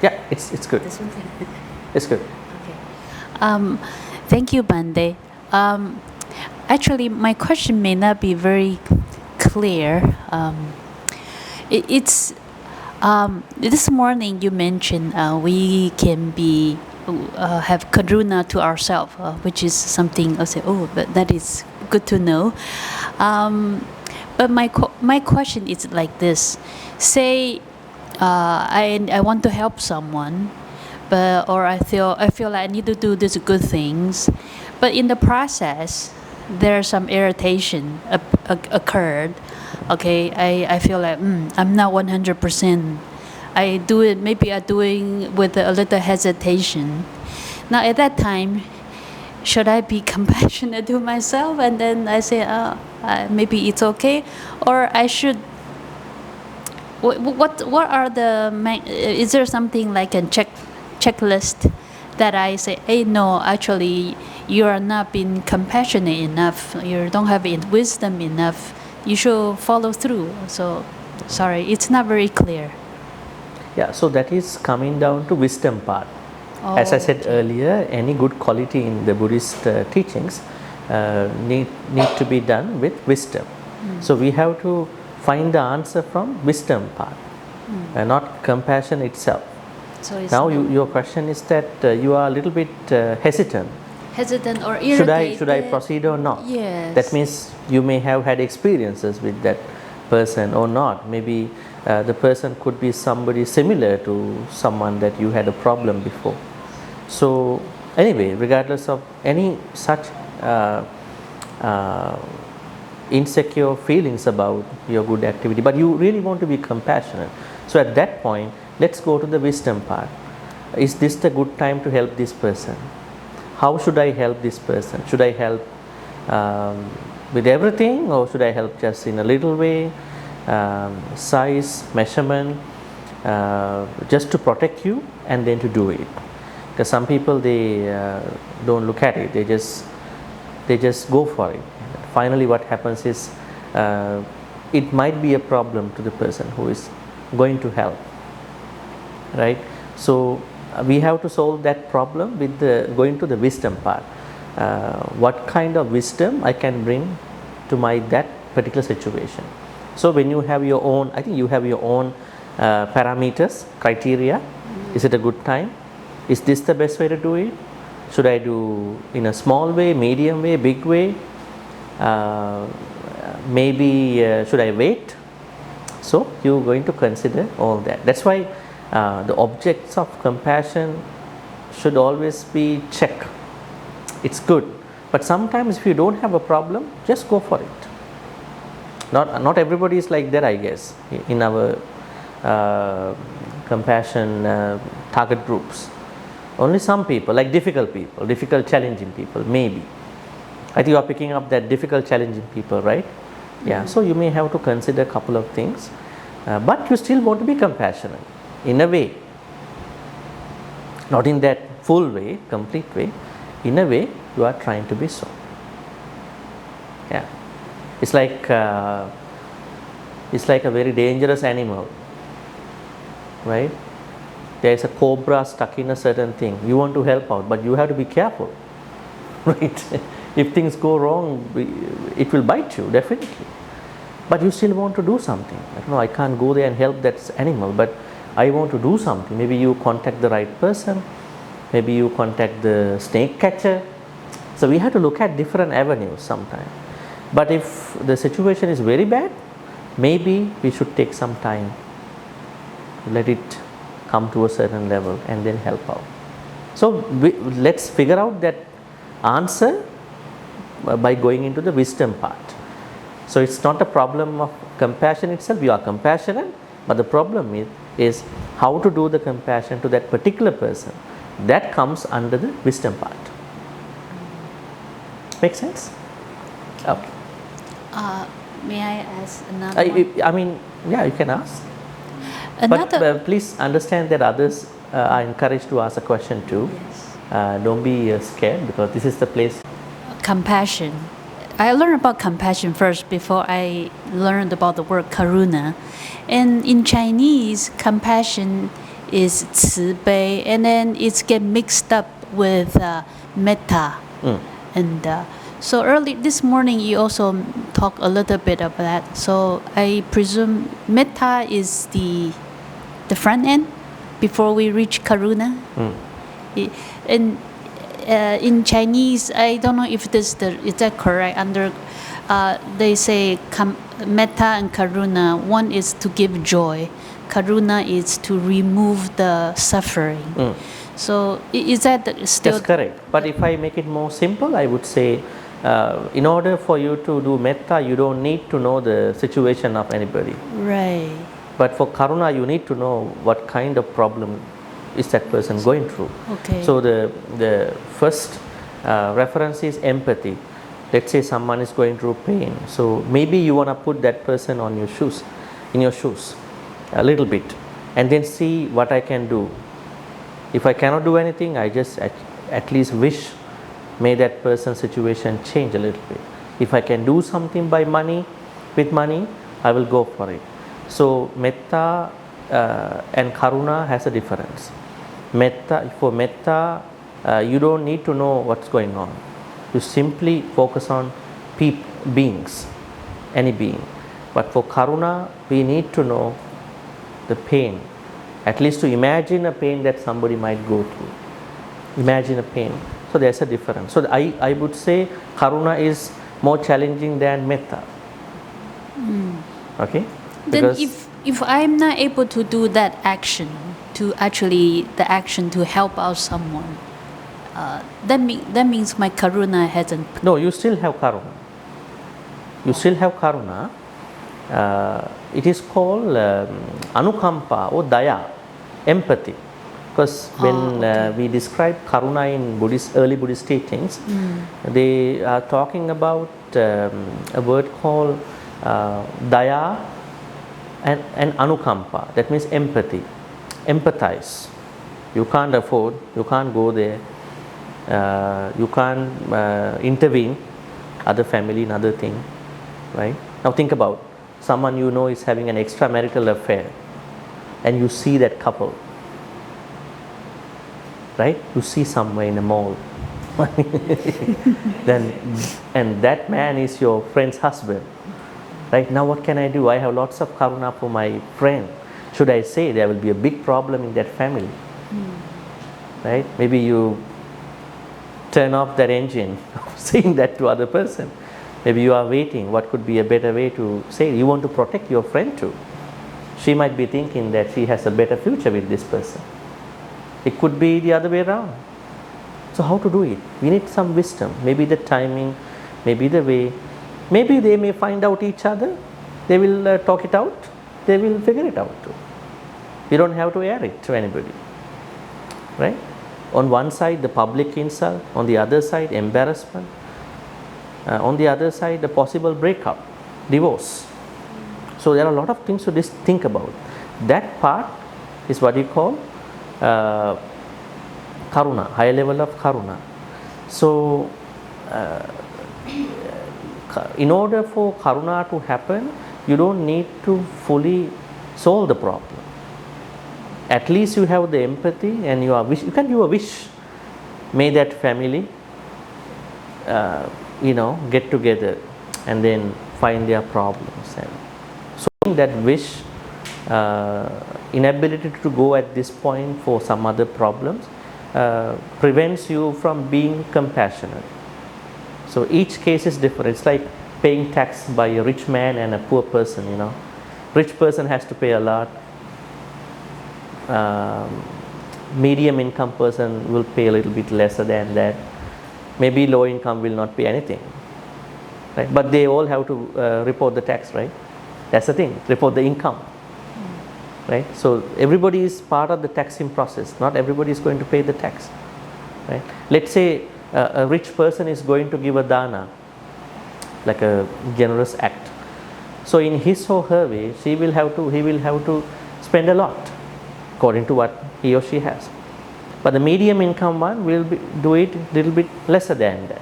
Yeah, it's good. This one. It's good. Okay. Thank you, Bhante. Actually, my question may not be very clear. It's this morning you mentioned we can be have Karuṇā to ourselves, which is something I say. Oh, but that is good to know. But my question is like this: say I want to help someone, but or I feel like I need to do these good things, but in the process there's some irritation occurred. Okay, I feel like I'm not 100%. I do it, maybe I'm doing with a little hesitation. Now at that time, should I be compassionate to myself and then I say, maybe it's okay, or I should? What are the is there something like a checklist that I say, hey, no, actually you are not being compassionate enough, you don't have wisdom enough, you should follow through. So sorry, it's not very clear. Yeah, so that is coming down to wisdom part. Oh, As I said okay. earlier, any good quality in the Buddhist teachings need to be done with wisdom. So we have to find the answer from wisdom part, not compassion itself. So it's Now your question is that you are a little bit hesitant. hesitant or irritated. Should I proceed or not? Yes. That means you may have had experiences with that person or not. Maybe the person could be somebody similar to someone that you had a problem before. So anyway, regardless of any such insecure feelings about your good activity, but you really want to be compassionate. So at that point, let's go to the wisdom part. Is this the good time to help this person? How should I help this person? Should I help with everything, or should I help just in a little way? Size, measurement, just to protect you and then to do it. Because some people, they don't look at it, they just go for it. Finally what happens is it might be a problem to the person who is going to help, right? So we have to solve that problem with going to the wisdom part. What kind of wisdom I can bring to that particular situation. So when you have your own, I think you have your own parameters, criteria. Is it a good time? Is this the best way to do it? Should I do in a small way, medium way, big way? Maybe should I wait? So you're going to consider all that. That's why the objects of compassion should always be checked. It's good, but sometimes if you don't have a problem, just go for it. Not everybody is like that, I guess, in our compassion target groups. Only some people, like difficult people, difficult challenging people, maybe. I think you are picking up that difficult challenging people, right? Yeah, so you may have to consider a couple of things, but you still want to be compassionate in a way, not in that full way, complete way. In a way you are trying to be so. Yeah, it's like a very dangerous animal, right? There is a cobra stuck in a certain thing. You want to help out, but you have to be careful, right? If things go wrong, it will bite you, definitely. But you still want to do something. I don't know, I can't go there and help that animal, but I want to do something. Maybe you contact the right person, maybe you contact the snake catcher. So we have to look at different avenues sometimes. But if the situation is very bad, maybe we should take some time, let it come to a certain level and then help out. So let's figure out that answer by going into the wisdom part. So it's not a problem of compassion itself. You are compassionate, but the problem is how to do the compassion to that particular person. That comes under the wisdom part. Make sense? Okay. May I ask another one? I mean, yeah, you can ask. Another. But please understand that others are encouraged to ask a question too. Yes. Don't be scared, because this is the place. Compassion. I learned about compassion first before I learned about the word Karuṇā. And in Chinese, compassion is 慈悲, and then it's get mixed up with metta. And so early this morning you also talked a little bit about that. So I presume metta is the front end before we reach Karuṇā. And in Chinese, I don't know if is that correct. They say metta and Karuṇā. One is to give joy. Karuṇā is to remove the suffering. So is that still? That's correct. But if I make it more simple, I would say, in order for you to do metta, you don't need to know the situation of anybody. Right. But for Karuṇā, you need to know what kind of problem is that person going through. Okay. So the first reference is empathy. Let's say someone is going through pain. So maybe you want to put that person on your shoes, in your shoes, a little bit, and then see what I can do. If I cannot do anything, I just at least wish may that person's situation change a little bit. If I can do something by money, with money, I will go for it. So metta and Karuṇā has a difference. For metta, you don't need to know what's going on. You simply focus on beings, any being. But for Karuṇā, we need to know the pain, at least to imagine a pain that somebody might go through. Imagine a pain. So there's a difference. So I would say Karuṇā is more challenging than metta. Okay? Then if I'm not able to do that action, the action to help out someone, that means my Karuṇā hasn't. No, you still have Karuṇā. You still have Karuṇā. It is called anukampa or daya, empathy. Because when we describe Karuṇā in early Buddhist teachings, they are talking about a word called daya and anukampa. That means empathy. Empathize. You can't afford, you can't go there, you can't intervene, other family, another thing, right? Now think about someone you know is having an extramarital affair and you see that couple, right? You see somewhere in a mall. And that man is your friend's husband, right? Now what can I do? I have lots of Karuṇā for my friend. Should I say there will be a big problem in that family? Right? Maybe you turn off that engine saying that to other person. Maybe you are waiting. What could be a better way to say? You want to protect your friend too. She might be thinking that she has a better future with this person. It could be the other way around. So how to do it? We need some wisdom. Maybe the timing, maybe the way. Maybe they may find out each other. They will talk it out. They will figure it out too. You don't have to air it to anybody, right? On one side, the public insult. On the other side, embarrassment. On the other side, the possible breakup, divorce. So there are a lot of things to think about. That part is what you call Karuṇā, higher level of Karuṇā. So in order for Karuṇā to happen, you don't need to fully solve the problem. At least you have the empathy and you can do a wish. May that family get together and then find their problems. And so that wish, inability to go at this point for some other problems, prevents you from being compassionate. So each case is different. It's like paying tax by a rich man and a poor person, Rich person has to pay a lot. Medium income person will pay a little bit lesser than that. Maybe low income will not pay anything, right? But they all have to report the tax, right? That's the thing, report the income, right? So everybody is part of the taxing process. Not everybody is going to pay the tax, right? Let's say a rich person is going to give a dana, like a generous act. So in his or her way, he will have to spend a lot according to what he or she has. But the medium income one will do it a little bit lesser than that.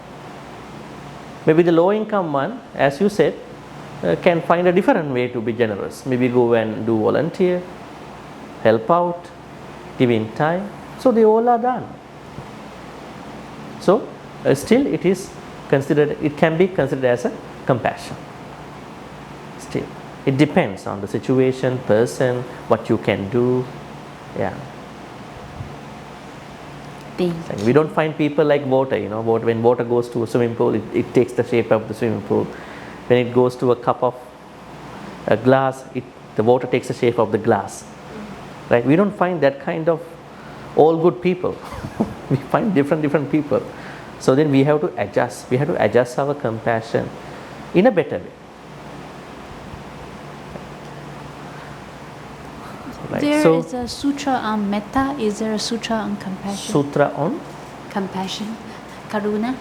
Maybe the low income one, as you said, can find a different way to be generous. Maybe go and do volunteer, help out, giving time. So they all are done. So still it is considered, it can be considered as a compassion. Still, it depends on the situation, person, what you can do. Yeah. Thank We don't find people like water, you know, when water goes to a swimming pool, it takes the shape of the swimming pool. When it goes to a cup of a glass, the water takes the shape of the glass. Right? We don't find that kind of all good people. We find different people. So then we have to adjust. We have to adjust our compassion in a better way. Right. There is a sutra on metta. Is there a sutra on compassion? Sutra on? Compassion. Karuṇā?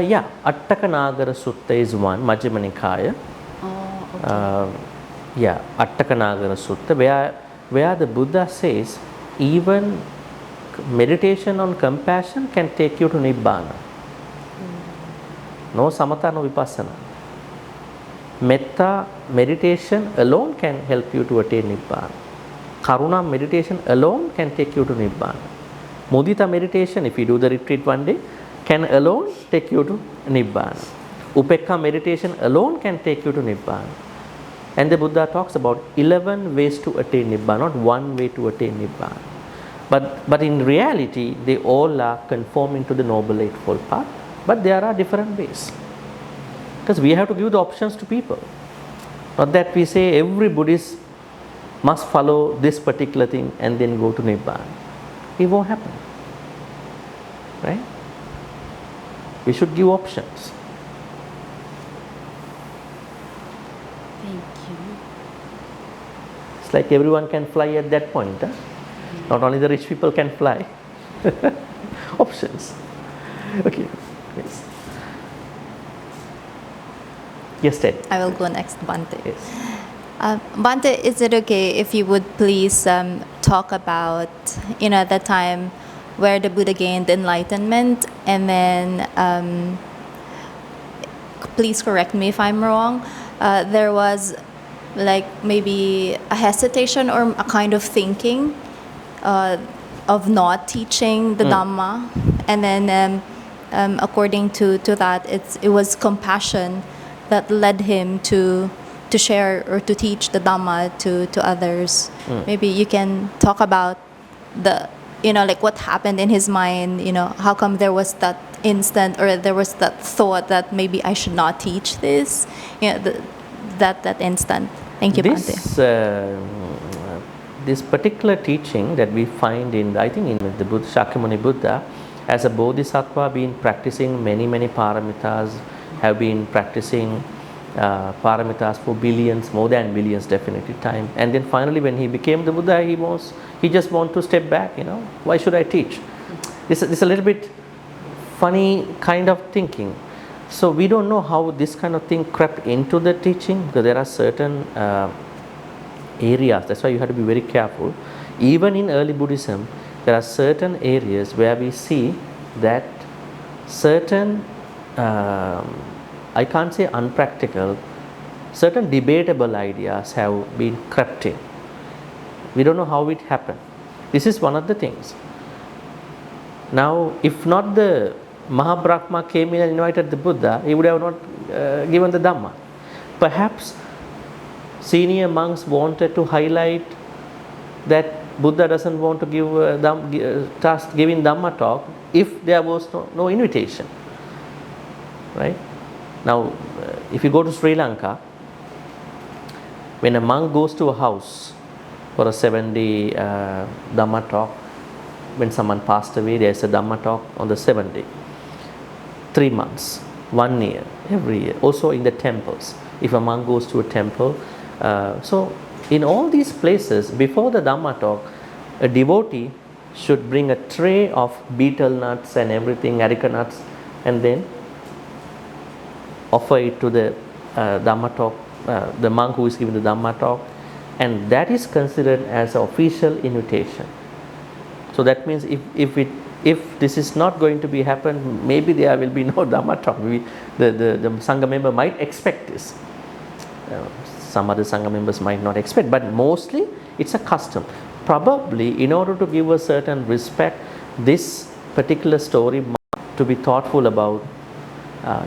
Yeah. Attaka Nagara Sutta is one, Majjhima Nikaya. Oh, okay. Yeah, Attaka Nagara Sutta, where the Buddha says even meditation on compassion can take you to Nibbana. No samatha, no vipassana. Metta meditation alone can help you to attain Nibbana. Karuṇā meditation alone can take you to Nibbana. Mudita meditation, if you do the retreat one day, can alone take you to Nibbana. Upekkha meditation alone can take you to Nibbana. And the Buddha talks about 11 ways to attain Nibbana, not one way to attain Nibbana. But in reality, they all are conforming to the Noble Eightfold Path, but there are different ways. Because we have to give the options to people. Not that we say every Buddhist must follow this particular thing and then go to Nibbana. It won't happen. Right? We should give options. Thank you. It's like everyone can fly at that point. Huh? Not only the rich people can fly. Options. Okay. Yes. Yes, Ted. I will go next, Bhante. Yes. Bhante, is it okay if you would please talk about, the time where the Buddha gained enlightenment, and then please correct me if I'm wrong. There was like maybe a hesitation or a kind of thinking of not teaching the Dhamma, and then according to that, it was compassion that led him to share or to teach the Dhamma to others. Maybe you can talk about the, like what happened in his mind, how come there was that instant or there was that thought that maybe I should not teach this, that instant. Thank you, Bhante. This particular teaching that we find in the Buddha, Shakyamuni Buddha, as a Bodhisattva, been practicing many paramitas, have been practicing paramitas for billions, more than billions definitely time. And then finally when he became the Buddha, he just want to step back, why should I teach? This is a little bit funny kind of thinking. So we don't know how this kind of thing crept into the teaching, because there are certain areas, that's why you have to be very careful. Even in early Buddhism, there are certain areas where we see that certain I can't say unpractical, certain debatable ideas have been crept in. We don't know how it happened. This is one of the things. Now, if not the Mahabrahma came in and invited the Buddha, he would have not given the Dhamma. Perhaps senior monks wanted to highlight that Buddha doesn't want to give giving Dhamma talk if there was no invitation. Right? Now, if you go to Sri Lanka, when a monk goes to a house for a 7-day Dhamma talk, when someone passed away, there's a Dhamma talk on the 7th day. 3 months, 1 year, every year. Also in the temples, if a monk goes to a temple. So in all these places, before the Dhamma talk, a devotee should bring a tray of betel nuts and everything, areca nuts, and then offer it to the Dhamma talk, the monk who is giving the Dhamma talk, and that is considered as an official invitation. So that means if this is not going to be happen, maybe there will be no Dhamma talk. The Sangha member might expect this. Some other Sangha members might not expect, but mostly it's a custom. probably in order to give a certain respect, this particular story to be thoughtful about,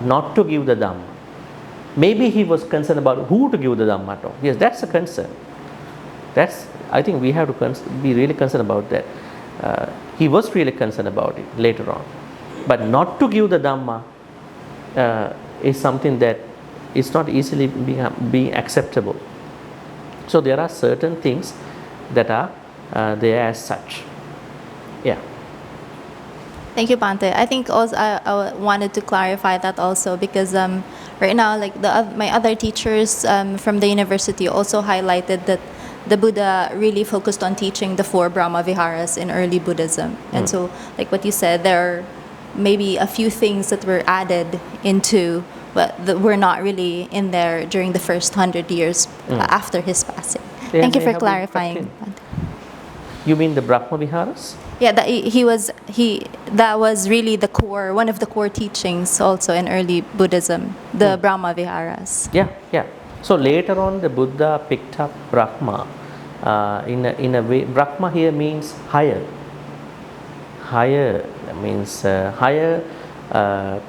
not to give the Dhamma. Maybe he was concerned about who to give the Dhamma to. Yes, that's a concern. I think we have to be really concerned about that. He was really concerned about it later on. But not to give the Dhamma is something that is not easily being acceptable. So there are certain things that are there as such. Yeah. Thank you, Bhante. I think also I wanted to clarify that also because right now, like my other teachers from the university also highlighted that the Buddha really focused on teaching the 4 Brahma Viharas in early Buddhism. And so, like what you said, there are maybe a few things that were added into, but that were not really in there during the first 100 years after his passing. They Thank you may for have been clarifying. practiced. You mean the Brahma Viharas? Yeah, that was really the core, one of the core teachings also in early Buddhism, the Brahma Viharas. Yeah. So later on, the Buddha picked up Brahma. In a way, Brahma here means higher. Higher means higher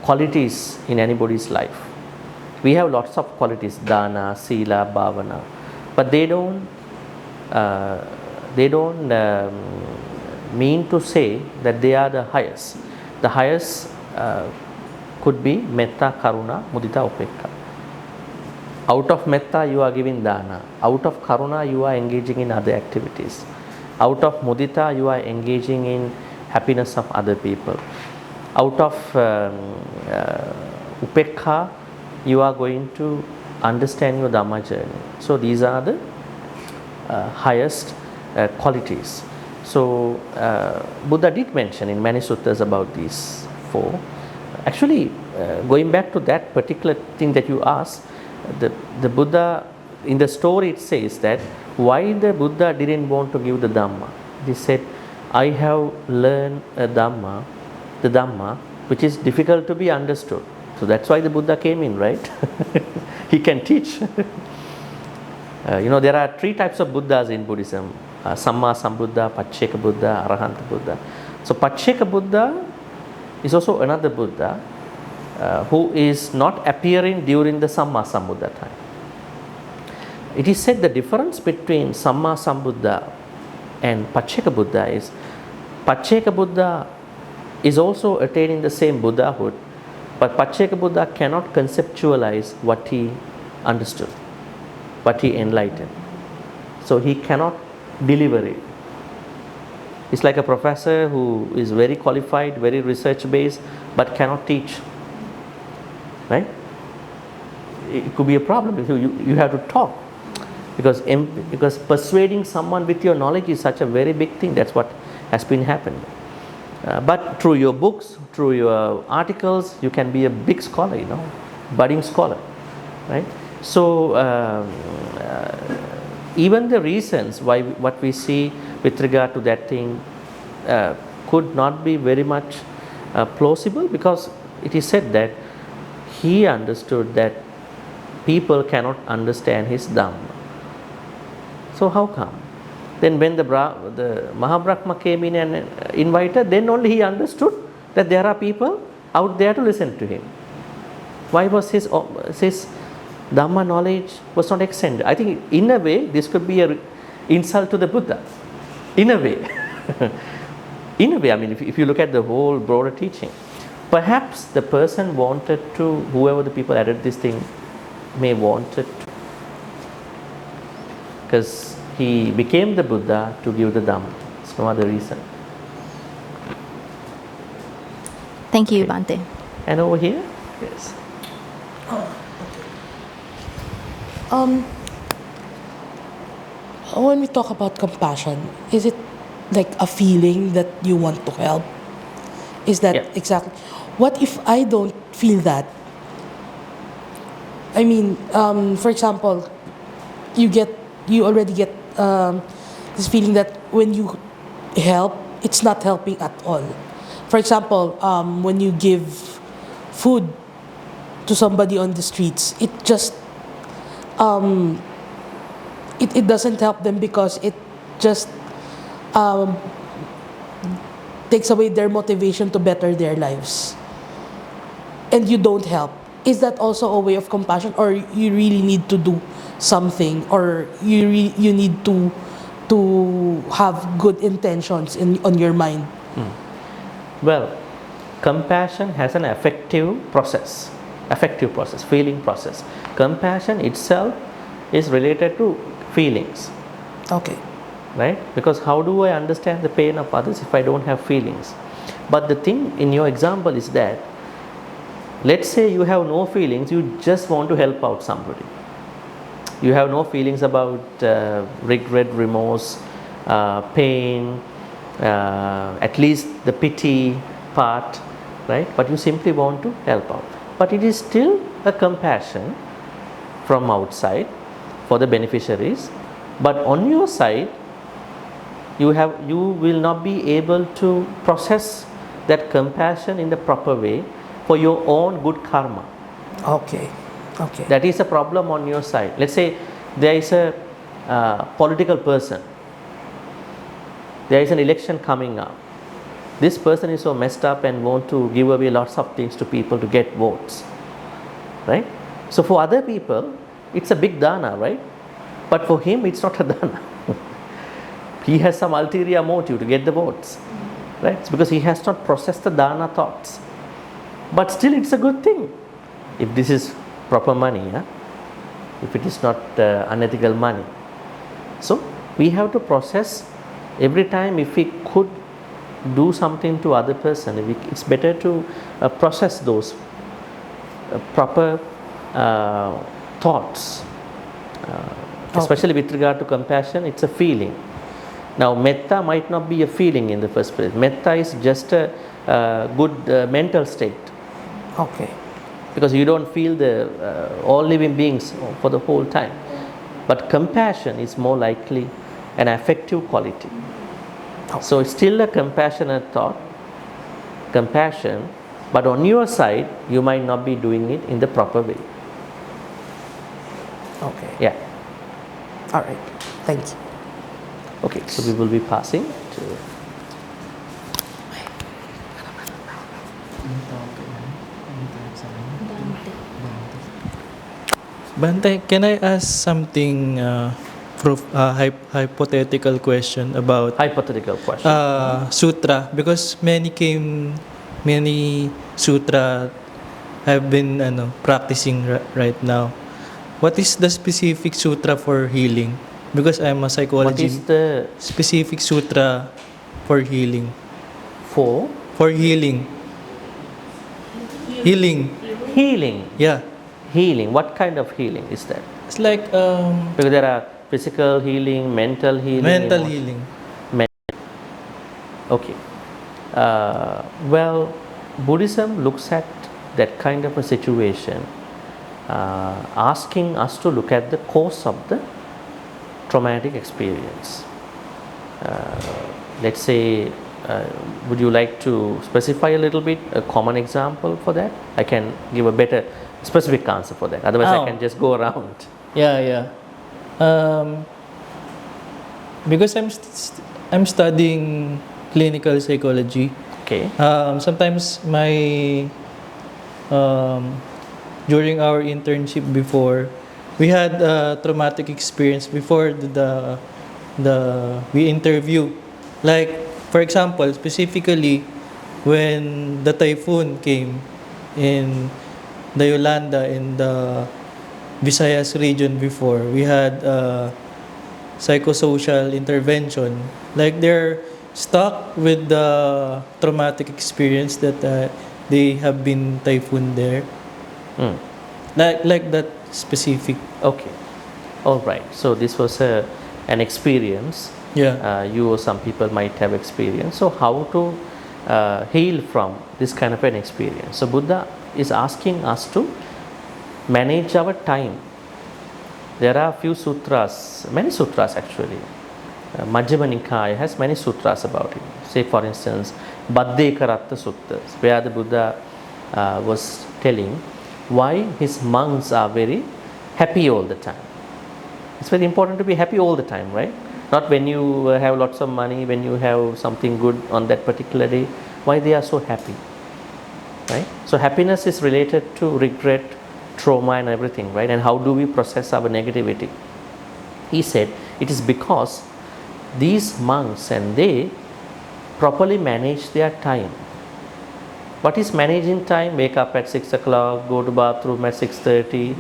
qualities in anybody's life. We have lots of qualities: dana, sila, bhavana, but they don't mean to say that they are the highest. The highest could be metta, karuna, mudita, upekkha. Out of metta you are giving dana. Out of karuna you are engaging in other activities. Out of mudita you are engaging in happiness of other people. Out of upekkha you are going to understand your Dhamma journey. So these are the highest qualities. So Buddha did mention in many suttas about these 4. Actually, going back to that particular thing that you asked, the Buddha, in the story it says that why the Buddha didn't want to give the Dhamma. He said, I have learned the Dhamma which is difficult to be understood. So that's why the Buddha came in, right? He can teach. There are 3 types of Buddhas in Buddhism: Samma Sambuddha, Pacceka Buddha, Arahanta Buddha. So Pacceka Buddha is also another Buddha who is not appearing during the Samma Sambuddha time. It is said the difference between Samma Sambuddha and Pacceka Buddha is Pacceka Buddha is also attaining the same Buddhahood, but Pacceka Buddha cannot conceptualize what he understood, what he enlightened. So he cannot deliver it. It's like a professor who is very qualified, very research based, but cannot teach. Right? It could be a problem. You have to talk. Because persuading someone with your knowledge is such a very big thing. That's what has been happening. But through your books, through your articles, you can be a big scholar, budding scholar. Right? So even the reasons why what we see with regard to that thing could not be very much plausible, because it is said that he understood that people cannot understand his Dhamma. So how come? Then when the Mahabrahma came in and invited, then only he understood that there are people out there to listen to him. Why was his Dhamma knowledge was not extended? I think in a way this could be an insult to the Buddha. In a way. In a way, I mean, if you look at the whole broader teaching, perhaps the person wanted to, whoever the people added this thing may wanted to, because he became the Buddha to give the Dhamma. There's no other reason. Thank you, Bhante. And over here? Yes. When we talk about compassion, is it like a feeling that you want to help? Is that exactly? What if I don't feel that? I mean, for example, you already get this feeling that when you help, it's not helping at all. For example, when you give food to somebody on the streets, it just it doesn't help them because it just um, takes away their motivation to better their lives, and you don't help, is that also a way of compassion, or you really need to do something, or you need to have good intentions on your mind? Well, compassion has an affective process, feeling process. Compassion itself is related to feelings, Okay. right? Because how do I understand the pain of others if I don't have feelings? But the thing in your example is that, let's say you have no feelings, you just want to help out somebody. You have no feelings about regret, remorse, pain, at least the pity part, right? But you simply want to help out. But it is still a compassion from outside for the beneficiaries. But on your side, you will not be able to process that compassion in the proper way for your own good karma. Okay. Okay. That is a problem on your side. Let's say there is a political person, there is an election coming up. This person is so messed up and want to give away lots of things to people to get votes, right? So for other people, it's a big dana, right? But for him, it's not a dana. He has some ulterior motive to get the votes, right? It's because he has not processed the dana thoughts. But still, it's a good thing if this is proper money, yeah? If it is not unethical money. So we have to process every time. If we could do something to other person, it's better to process those proper thoughts, especially with regard to compassion. It's a feeling. Now metta might not be a feeling in the first place. Metta is just a good mental state. Okay. Because you don't feel the all living beings for the whole time. But compassion is more likely an affective quality. So it's still a compassionate thought, compassion, but on your side, you might not be doing it in the proper way. Okay. Yeah. All right. Thank you. Okay, so we will be passing to... Bhante, can I ask something, hypothetical question about Hypothetical question. sutra? Because many sutra have been practicing right now. What is the specific sutra for healing? Because I'm a What psychology. is the Specific sutra for healing? for For healing. Healing. healing? Yeah. Healing. What kind of healing is that? It's like Because there are physical healing, mental healing. mental healing. Okay. Well, Buddhism looks at that kind of a situation, asking us to look at the cause of the traumatic experience. Let's say, would you like to specify a little bit a common example for that? I can give a better specific answer for that. Otherwise, I Oh. can just go around. Yeah. Because I'm studying clinical psychology. Okay. Sometimes during our internship before, we had a traumatic experience before we interview. Like, for example, specifically when the typhoon came in the Yolanda in the Visayas region before, we had psychosocial intervention. Like, they're stuck with the traumatic experience that they have been typhooned there. Mm. Like that specific. Okay. All right. So this was an experience. Yeah. You or some people might have experienced. So how to heal from this kind of an experience? So Buddha is asking us to manage our time. There are few sutras, many sutras actually. Majjhima Nikaya has many sutras about it. Say for instance, Baddekaratta Suttas, where the Buddha was telling why his monks are very happy all the time. It's very important to be happy all the time, right? Not when you have lots of money, when you have something good on that particular day. Why they are so happy, right? So happiness is related to regret, trauma and everything, right? And how do we process our negativity? He said it is because these monks and they properly manage their time. What is managing time? Wake up at 6 o'clock, go to bathroom at 6:30,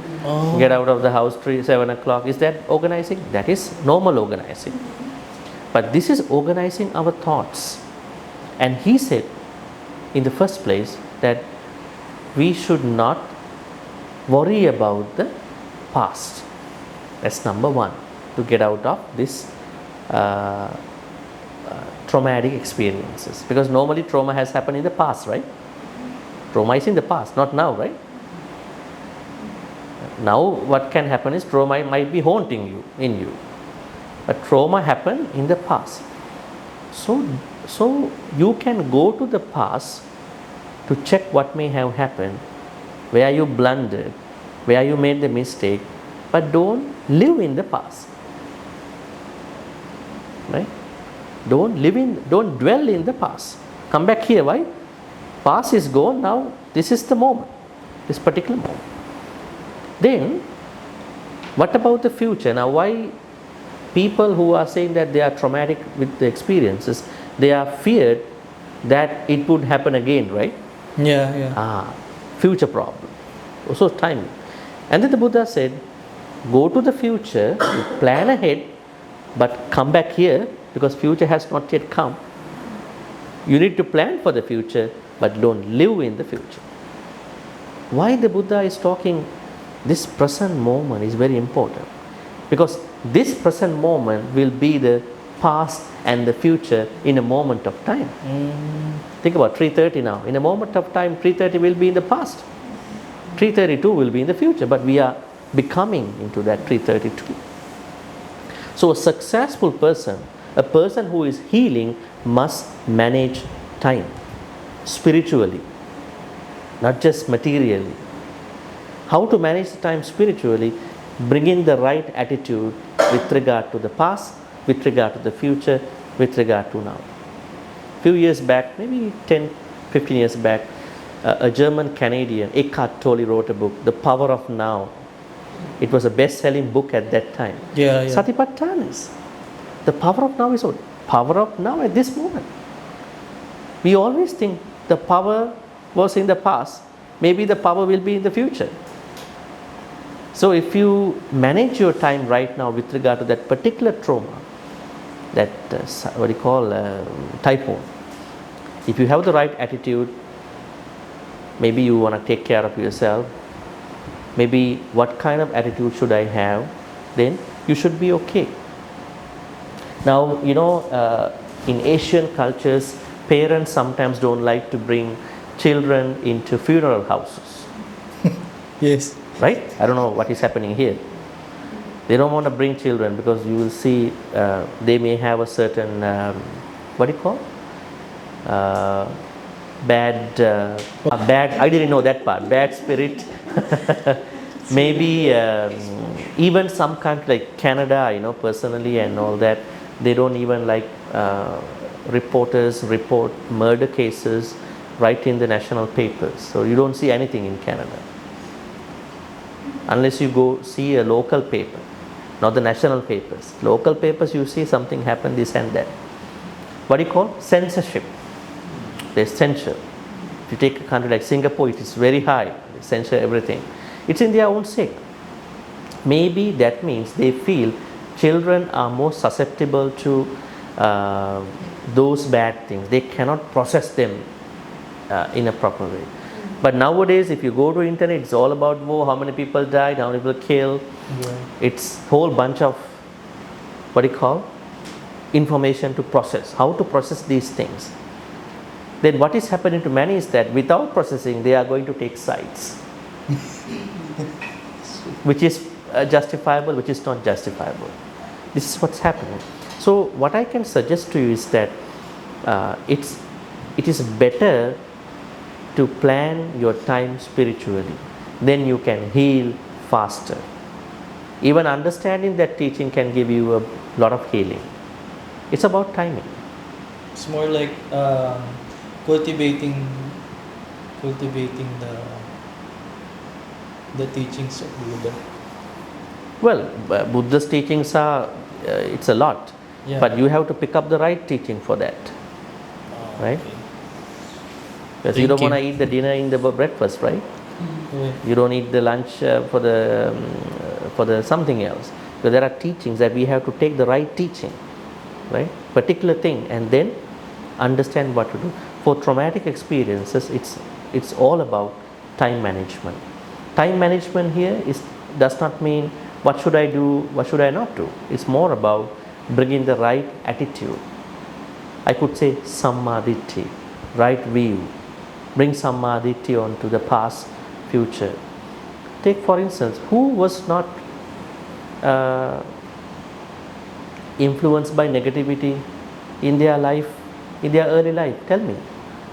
get out of the house 7 o'clock. Is that organizing? That is normal organizing. But this is organizing our thoughts. And he said in the first place that we should not worry about the past. That's number one, to get out of this traumatic experiences. Because normally trauma has happened in the past, right? Trauma is in the past, not now, right? Now what can happen is trauma might be haunting you, in you. But trauma happened in the past. So you can go to the past to check what may have happened, where you blundered, where you made the mistake, but don't live in the past. Right? Don't dwell in the past. Come back here. Why? Past is gone, now this is the moment, this particular moment. Then, what about the future? Now, why people who are saying that they are traumatic with the experiences, they are feared that it would happen again, right? Yeah. Future problem. Also time. And then the Buddha said, go to the future, plan ahead, but come back here because future has not yet come. You need to plan for the future, but don't live in the future. Why the Buddha is talking this present moment is very important, because this present moment will be the past and the future in a moment of time. Think about 3:30 now. In a moment of time, 3:30 will be in the past. 3:32 will be in the future, but we are becoming into that 3:32. So a successful person, a person who is healing, must manage time spiritually, not just materially. How to manage the time spiritually? Bring in the right attitude with regard to the past, with regard to the future, with regard to now. Few years back, maybe 10, 15 years back, a German Canadian, Eckhart Tolle, wrote a book, The Power of Now. It was a best-selling book at that time. Yeah. Satipatthanas. The power of now is what? Power of now at this moment. We always think the power was in the past. Maybe the power will be in the future. So if you manage your time right now with regard to that particular trauma, that typhoon, if you have the right attitude, maybe you want to take care of yourself, maybe what kind of attitude should I have, then you should be okay. Now, in Asian cultures, parents sometimes don't like to bring children into funeral houses. Yes. Right? I don't know what is happening here. They don't want to bring children because you will see they may have a certain, I didn't know that part, bad spirit. Maybe even some country like Canada, personally and all that, they don't even like reporters report murder cases right in the national papers. So you don't see anything in Canada. Unless you go see a local paper, not the national papers. Local papers, you see something happen, this and that. Censorship. They censure. If you take a country like Singapore, it is very high. They censor everything. It's in their own sake. Maybe that means they feel children are more susceptible to those bad things. They cannot process them in a proper way. But nowadays, if you go to internet, it's all about war, how many people died, how many people killed. Yeah. It's a whole bunch of information to process, how to process these things. Then what is happening to many is that without processing, they are going to take sides. Which is justifiable, which is not justifiable. This is what's happening. So what I can suggest to you is that it is better to plan your time spiritually. Then you can heal faster. Even understanding that teaching can give you a lot of healing. It's about timing. It's more like cultivating the teachings of Buddha. Well, Buddha's teachings are, it's a lot, Yeah. but you have to pick up the right teaching for that, right? Okay. Because you Thank don't you. want to eat the dinner in the breakfast, right? Yeah. You don't eat the lunch for the something else. So there are teachings that we have to take the right teaching, right? Particular thing, and then understand what to do. For traumatic experiences, it's all about time management. Time management here does not mean what should I do, what should I not do. It's more about bringing the right attitude. I could say sammaditthi, right view. Bring sammaditthi onto the past, future. Take for instance, who was not influenced by negativity in their life, in their early life? Tell me.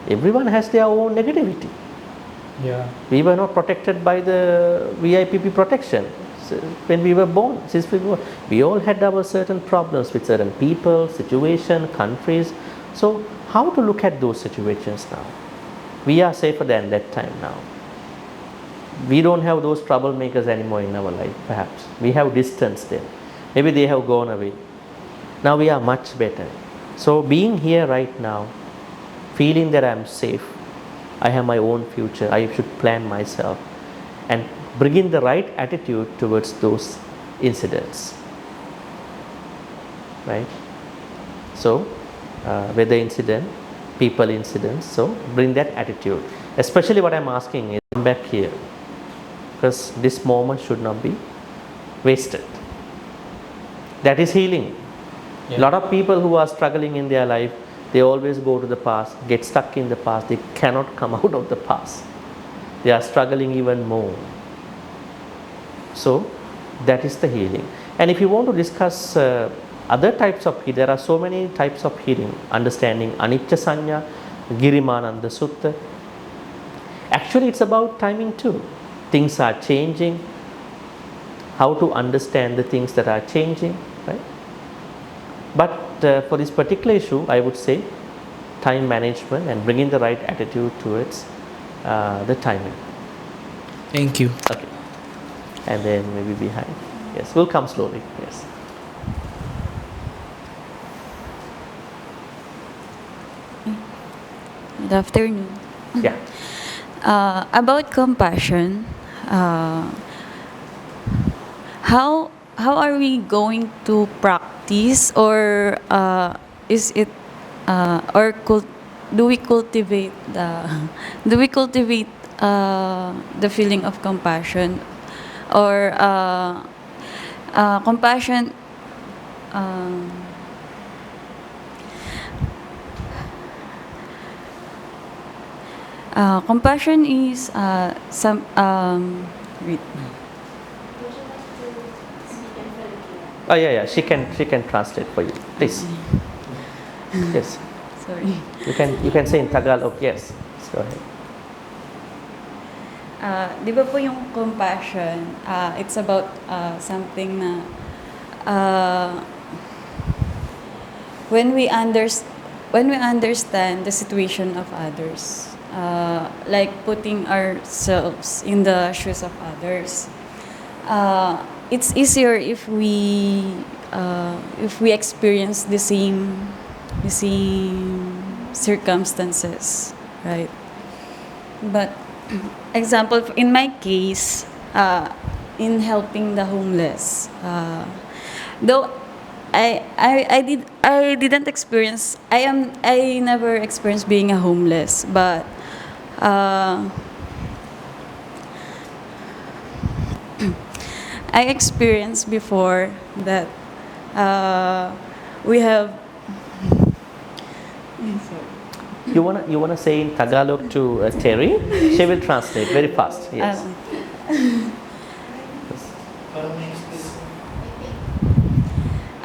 Everyone has their own negativity. Yeah. We were not protected by the VIPP protection when we were born. Since we all had our certain problems with certain people, situation, countries. So how to look at those situations now? We are safer than that time now. We don't have those troublemakers anymore in our life, perhaps. We have distanced them. Maybe they have gone away. Now we are much better. So being here right now, feeling that I am safe, I have my own future, I should plan myself, and bringing the right attitude towards those incidents, right? So weather incident, people incidents, so bring that attitude. Especially what I'm asking is come back here, because this moment should not be wasted. That is healing. Yeah. A lot of people who are struggling in their life, they always go to the past, get stuck in the past, they cannot come out of the past. They are struggling even more. So that is the healing. And if you want to discuss other types of healing, there are so many types of healing. Understanding Anicca Sanya, Girimananda Sutta. Actually it's about timing too. Things are changing. How to understand the things that are changing, right? But for this particular issue, I would say time management and bringing the right attitude towards the timing. Thank you. Okay. And then maybe behind. Yes, we'll come slowly. Yes. Good afternoon. Yeah. About compassion, how are we going to practice, or is it or do we cultivate the feeling of compassion, or compassion? Compassion is some wait. Oh yeah. She can translate for you. Please. Yes. Sorry. You can say in Tagalog. Yes. Let's go ahead. Di ba po yung compassion, it's about something na when we understand the situation of others, like putting ourselves in the shoes of others, it's easier if we experience the same circumstances, right? But example, in my case, in helping the homeless, though I didn't experience, I never experienced being a homeless, but I experienced before that we have. You wanna say in Tagalog to Terry? She will translate very fast. Yes.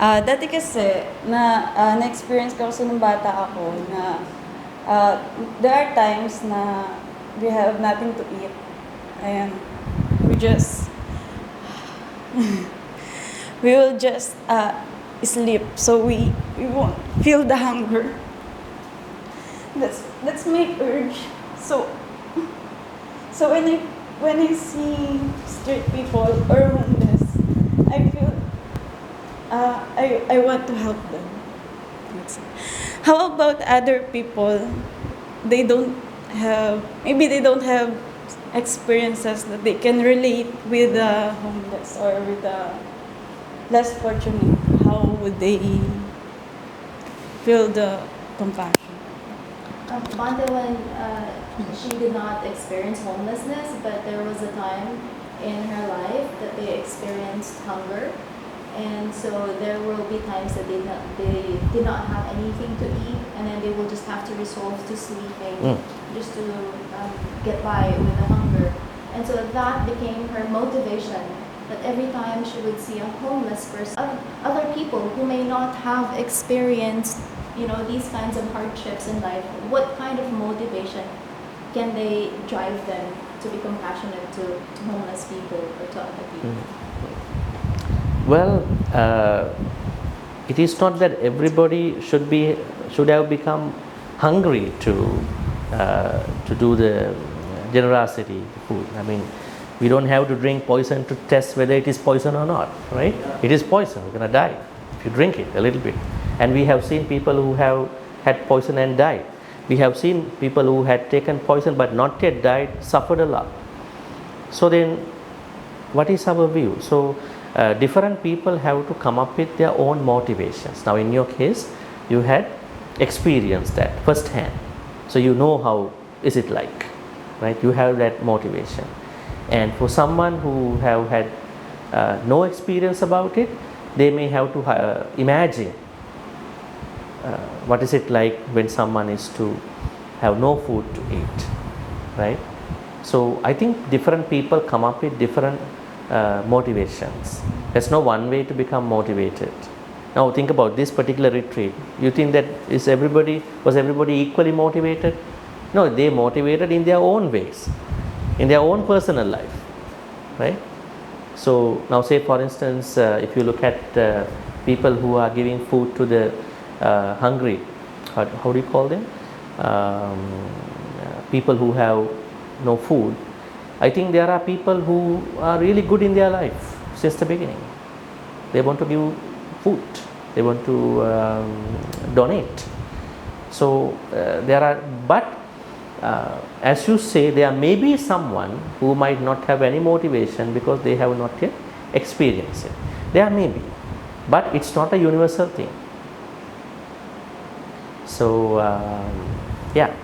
Dati kasi na-experience ko kasi nung bata ako na there are times na we have nothing to eat, and we will just sleep so we won't feel the hunger. That's my urge. So when I see street people or homeless, I feel I want to help them. How about other people? They don't maybe they don't have experiences that they can relate with the homeless or with the less fortunate. How would they feel the compassion? Bhante, when she did not experience homelessness, but there was a time in her life that they experienced hunger. And so there will be times that they did not have anything to eat, and then they will just have to resort to sleeping just to get by with the hunger. And so that became her motivation. That every time she would see a homeless person, other people who may not have experienced, these kinds of hardships in life, what kind of motivation can they drive them to be compassionate to homeless people or to other people? Well, it is not that everybody should have become hungry to do the generosity food. I mean, we don't have to drink poison to test whether it is poison or not, right? It is poison. You're gonna die if you drink it a little bit. And we have seen people who have had poison and died. We have seen people who had taken poison but not yet died, suffered a lot. So then, what is our view? So different people have to come up with their own motivations. Now in your case, you had experienced that firsthand. So you know how is it like, right? You have that motivation. And for someone who have had no experience about it, they may have to imagine what is it like when someone is to have no food to eat, right? So I think different people come up with different motivations. There's no one way to become motivated. Now think about this particular retreat. You think that was everybody equally motivated? No, they motivated in their own ways, in their own personal life, right? So now say for instance, if you look at people who are giving food to the hungry, how do you call them? People who have no food. I think there are people who are really good in their life since the beginning. They want to give food. They want to donate. So as you say, there may be someone who might not have any motivation because they have not yet experienced it. There may be, but it's not a universal thing. So yeah.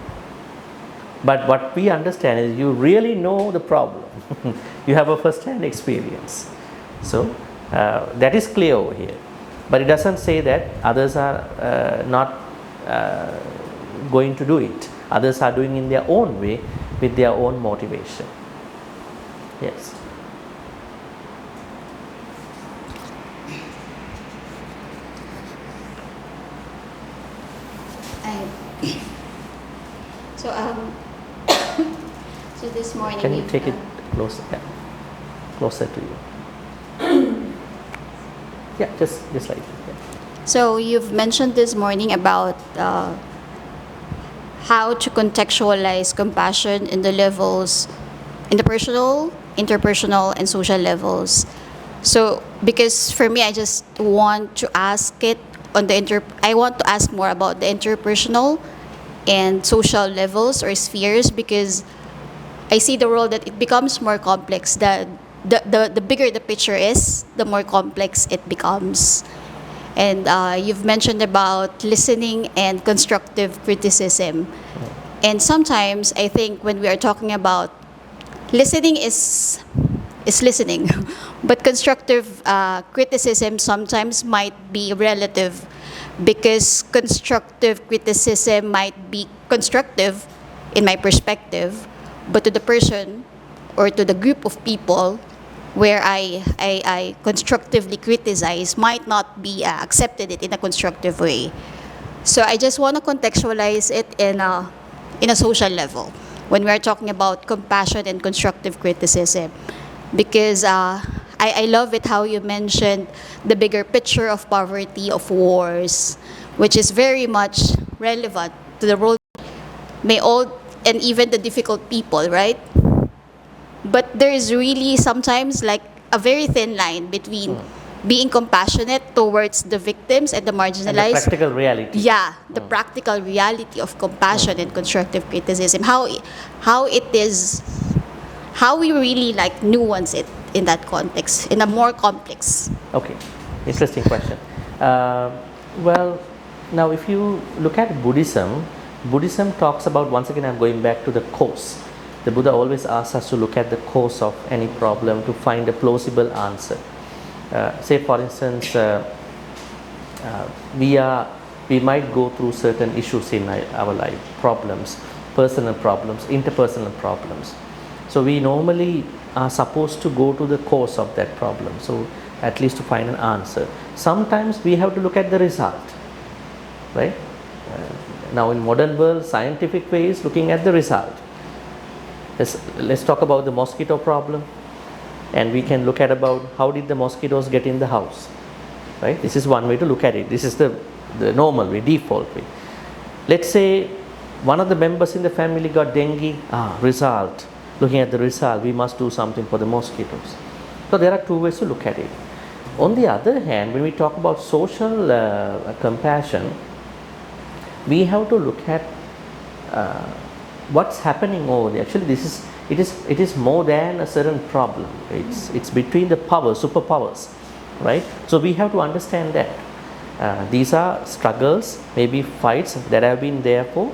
But what we understand is you really know the problem. You have a first-hand experience. So that is clear over here. But it doesn't say that others are not going to do it. Others are doing in their own way with their own motivation. Yes. So this morning. Can you take it closer? Yeah. Closer to you. Yeah, just like that. Yeah. So you've mentioned this morning about how to contextualize compassion in the levels, in the personal, interpersonal, and social levels. So because for me, I just want to ask it on the I want to ask more about the interpersonal and social levels or spheres, because I see the world that it becomes more complex. The bigger the picture is, the more complex it becomes. And you've mentioned about listening and constructive criticism. And sometimes I think when we are talking about listening is listening, but constructive criticism sometimes might be relative, because constructive criticism might be constructive in my perspective, but to the person or to the group of people where I constructively criticize might not be accepted it in a constructive way. So I just want to contextualize it in a social level when we are talking about compassion and constructive criticism, because I love it how you mentioned the bigger picture of poverty, of wars, which is very much relevant to the role may all and even the difficult people, right? But there is really sometimes like a very thin line between being compassionate towards the victims and the And the marginalized. practical reality. Yeah, the practical reality of compassion and constructive criticism. How it is, how we really like nuance it in that context, in a more complex. Okay, interesting question. Well, now if you look at Buddhism, Buddhism talks about, once again I'm going back to the cause. The Buddha always asks us to look at the cause of any problem to find a plausible answer. Say for instance, we might go through certain issues in our life, problems, personal problems, interpersonal problems. So we normally are supposed to go to the cause of that problem, so at least to find an answer. Sometimes we have to look at the result, right? Now in modern world, scientific way is looking at the result. Let's talk about the mosquito problem, and we can look at about how did the mosquitoes get in the house, right? This is one way to look at it. This is the normal way, default way. Let's say one of the members in the family got dengue, result. Looking at the result, we must do something for the mosquitoes. So there are two ways to look at it. On the other hand, when we talk about social compassion, we have to look at what's happening over there. Actually, it is more than a certain problem. It's between the powers, superpowers, right? So we have to understand that these are struggles, maybe fights that have been there for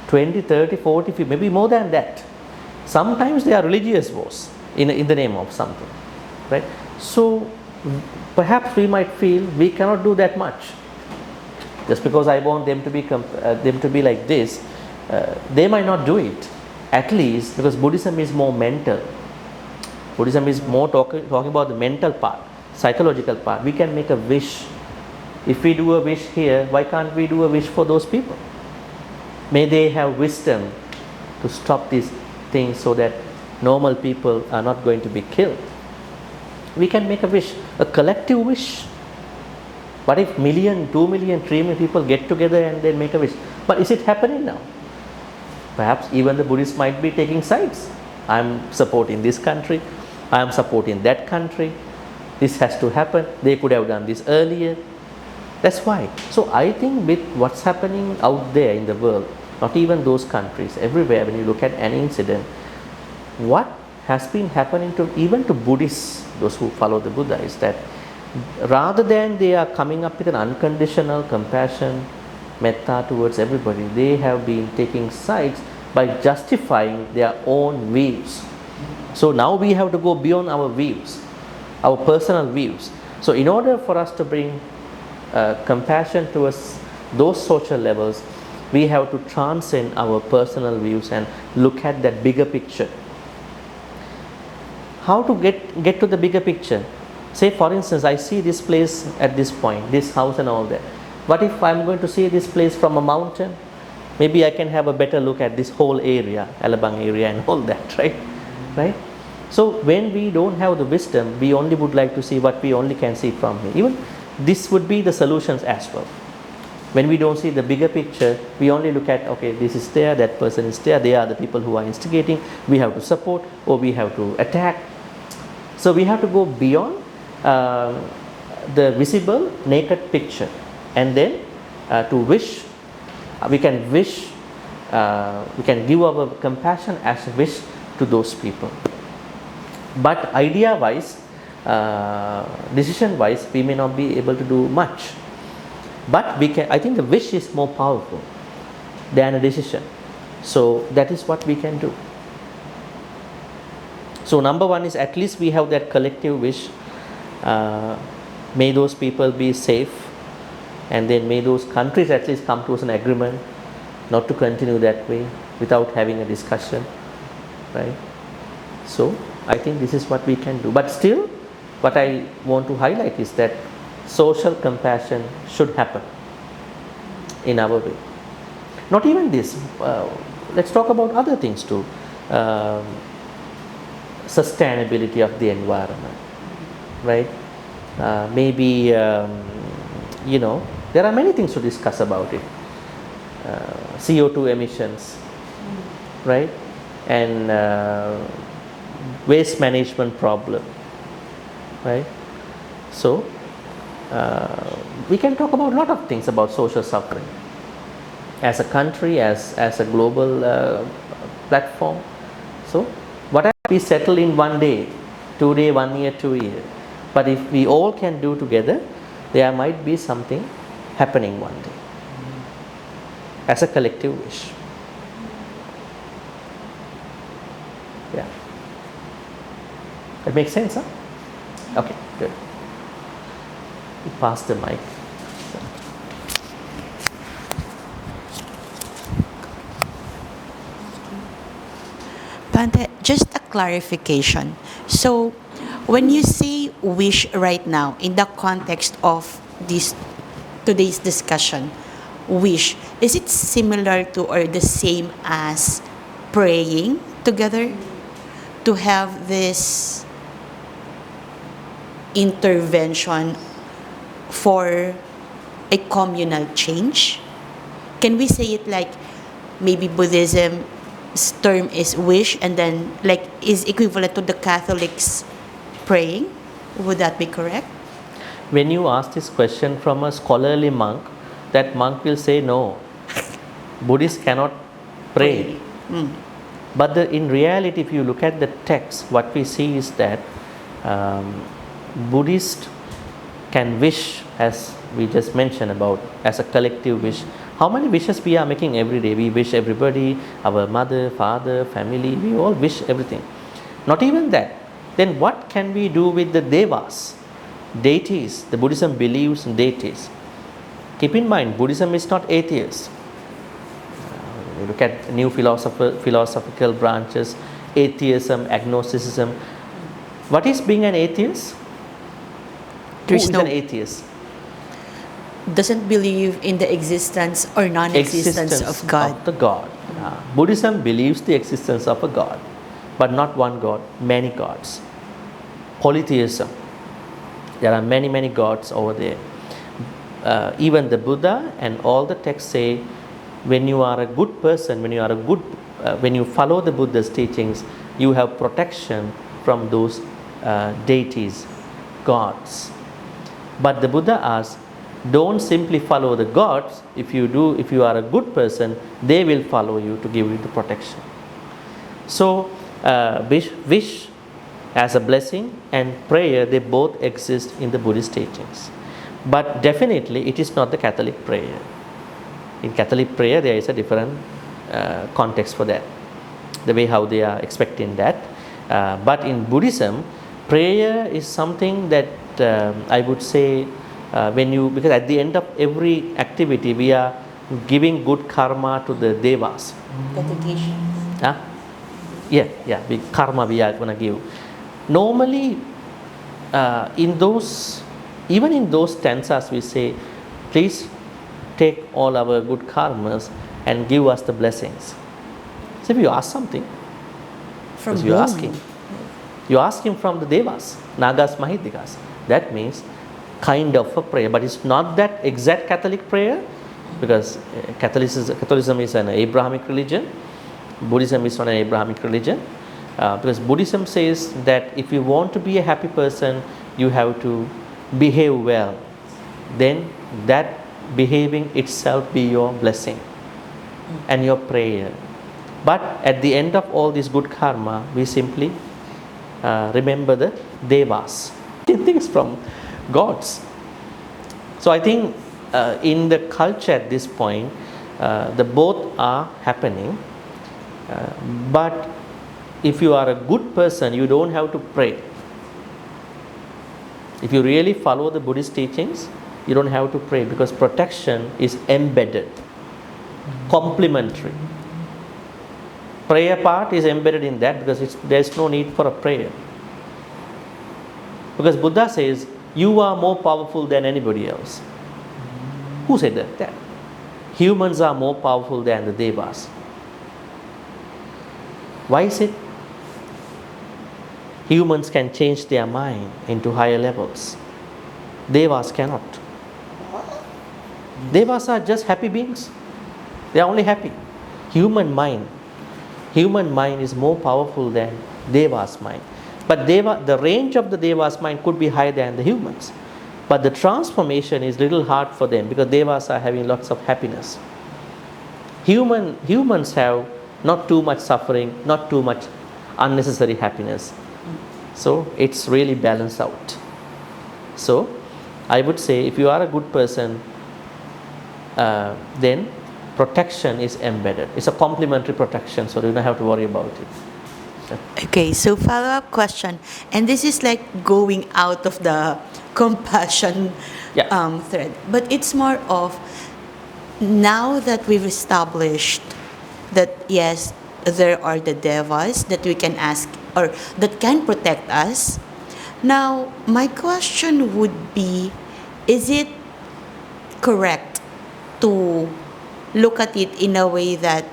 20, 30, 40, 50, maybe more than that. Sometimes they are religious wars in the name of something, right? So perhaps we might feel we cannot do that much. Just because I want them to be like this, they might not do it. At least because Buddhism is more mental. Buddhism is more talking about the mental part, psychological part. We can make a wish. If we do a wish here, why can't we do a wish for those people? May they have wisdom to stop these things so that normal people are not going to be killed. We can make a wish, a collective wish. What if 1 million, 2 million, 3 million people get together and then make a wish? But is it happening now? Perhaps even the Buddhists might be taking sides. I am supporting this country, I am supporting that country. This has to happen. They could have done this earlier. That's why. So I think with what's happening out there in the world, not even those countries, everywhere when you look at any incident, what has been happening to even to Buddhists, those who follow the Buddha, is that rather than they are coming up with an unconditional compassion, metta towards everybody, they have been taking sides by justifying their own views. So now we have to go beyond our views, our personal views. So in order for us to bring compassion towards those social levels, we have to transcend our personal views and look at that bigger picture. How to get to the bigger picture? Say for instance, I see this place at this point, this house and all that. What if I'm going to see this place from a mountain? Maybe I can have a better look at this whole area, Alabang area and all that, right? So when we don't have the wisdom, we only would like to see what we only can see from here. Even this would be the solutions as well. When we don't see the bigger picture, we only look at, okay, this is there, that person is there, they are the people who are instigating, we have to support or we have to attack. So we have to go beyond the visible naked picture, and then to wish, we can wish, we can give our compassion as a wish to those people. But idea wise, decision wise, we may not be able to do much. But we can, I think the wish is more powerful than a decision. So that is what we can do. So number one is at least we have that collective wish. May those people be safe, and then may those countries at least come to an agreement not to continue that way without having a discussion, right? So I think this is what we can do. But still, what I want to highlight is that social compassion should happen in our way. Not even this, let's talk about other things too. Sustainability of the environment. right? Maybe, there are many things to discuss about it. CO2 emissions, right? And waste management problem, right? So, we can talk about a lot of things about social suffering as a country, as a global platform. So, whatever we settle in one day, 2 day, 1 year, 2 year, but if we all can do together, there might be something happening one day as a collective wish. Yeah. That makes sense, huh? Okay, good. You pass the mic. Bhante, just a clarification. So, when you say wish right now, in the context of this today's discussion, wish, is it similar to or the same as praying together to have this intervention for a communal change? Can we say it like maybe Buddhism's term is wish and then like is equivalent to the Catholics praying? Would that be correct? When you ask this question from a scholarly monk, that monk will say no, Buddhists cannot pray. But in reality, if you look at the text, what we see is that Buddhists can wish, as we just mentioned about, as a collective wish. How many wishes we are making every day? We wish everybody, our mother, father, family, we all wish everything. Not even that. Then what can we do with the devas, deities? The Buddhism believes in deities. Keep in mind, Buddhism is not atheist. You look at new philosophical branches, atheism, agnosticism. What is being an atheist? Who is an atheist? Doesn't believe in the existence or non-existence of God. Of the God. Buddhism believes the existence of a God, but not one God, many gods. Polytheism. There are many, many gods over there. Even the Buddha and all the texts say, when you are a good person, when you follow the Buddha's teachings, you have protection from those deities, gods. But the Buddha asks, don't simply follow the gods. If you are a good person, they will follow you to give you the protection. So, wish as a blessing and prayer, they both exist in the Buddhist teachings. But definitely, it is not the Catholic prayer. In Catholic prayer, there is a different context for that, the way how they are expecting that. But in Buddhism, prayer is something that I would say, because at the end of every activity, we are giving good karma to the devas. Karma we are going to give. Normally, even in those stanzas, we say, please take all our good karmas and give us the blessings. So if you ask something, From you're whom? asking. You're asking from the devas, nagas, mahitikas. That means kind of a prayer, but it's not that exact Catholic prayer, because Catholicism is an Abrahamic religion. Buddhism is not an Abrahamic religion, because Buddhism says that if you want to be a happy person, you have to behave well. Then that behaving itself be your blessing and your prayer. But at the end of all this good karma, we simply remember the devas, things from gods. So I think in the culture at this point, the both are happening. But if you are a good person, you don't have to pray. If you really follow the Buddhist teachings, you don't have to pray, because protection is embedded, complementary. Prayer part is embedded in that, because there is no need for a prayer. Because Buddha says, you are more powerful than anybody else. Who said that? Humans are more powerful than the devas. Why is it? Humans can change their mind into higher levels. Devas cannot. Devas are just happy beings. They are only happy. Human mind is more powerful than Deva's mind. But the range of the Deva's mind could be higher than the humans. But the transformation is little hard for them because Devas are having lots of happiness. Humans have not too much suffering, not too much unnecessary happiness. So it's really balanced out. So I would say if you are a good person, then protection is embedded. It's a complementary protection, so you don't have to worry about it. Okay, so follow-up question. And this is like going out of the compassion Yeah. thread. But it's more of, now that we've established that yes, there are the devas that we can ask or that can protect us. Now, my question would be, is it correct to look at it in a way that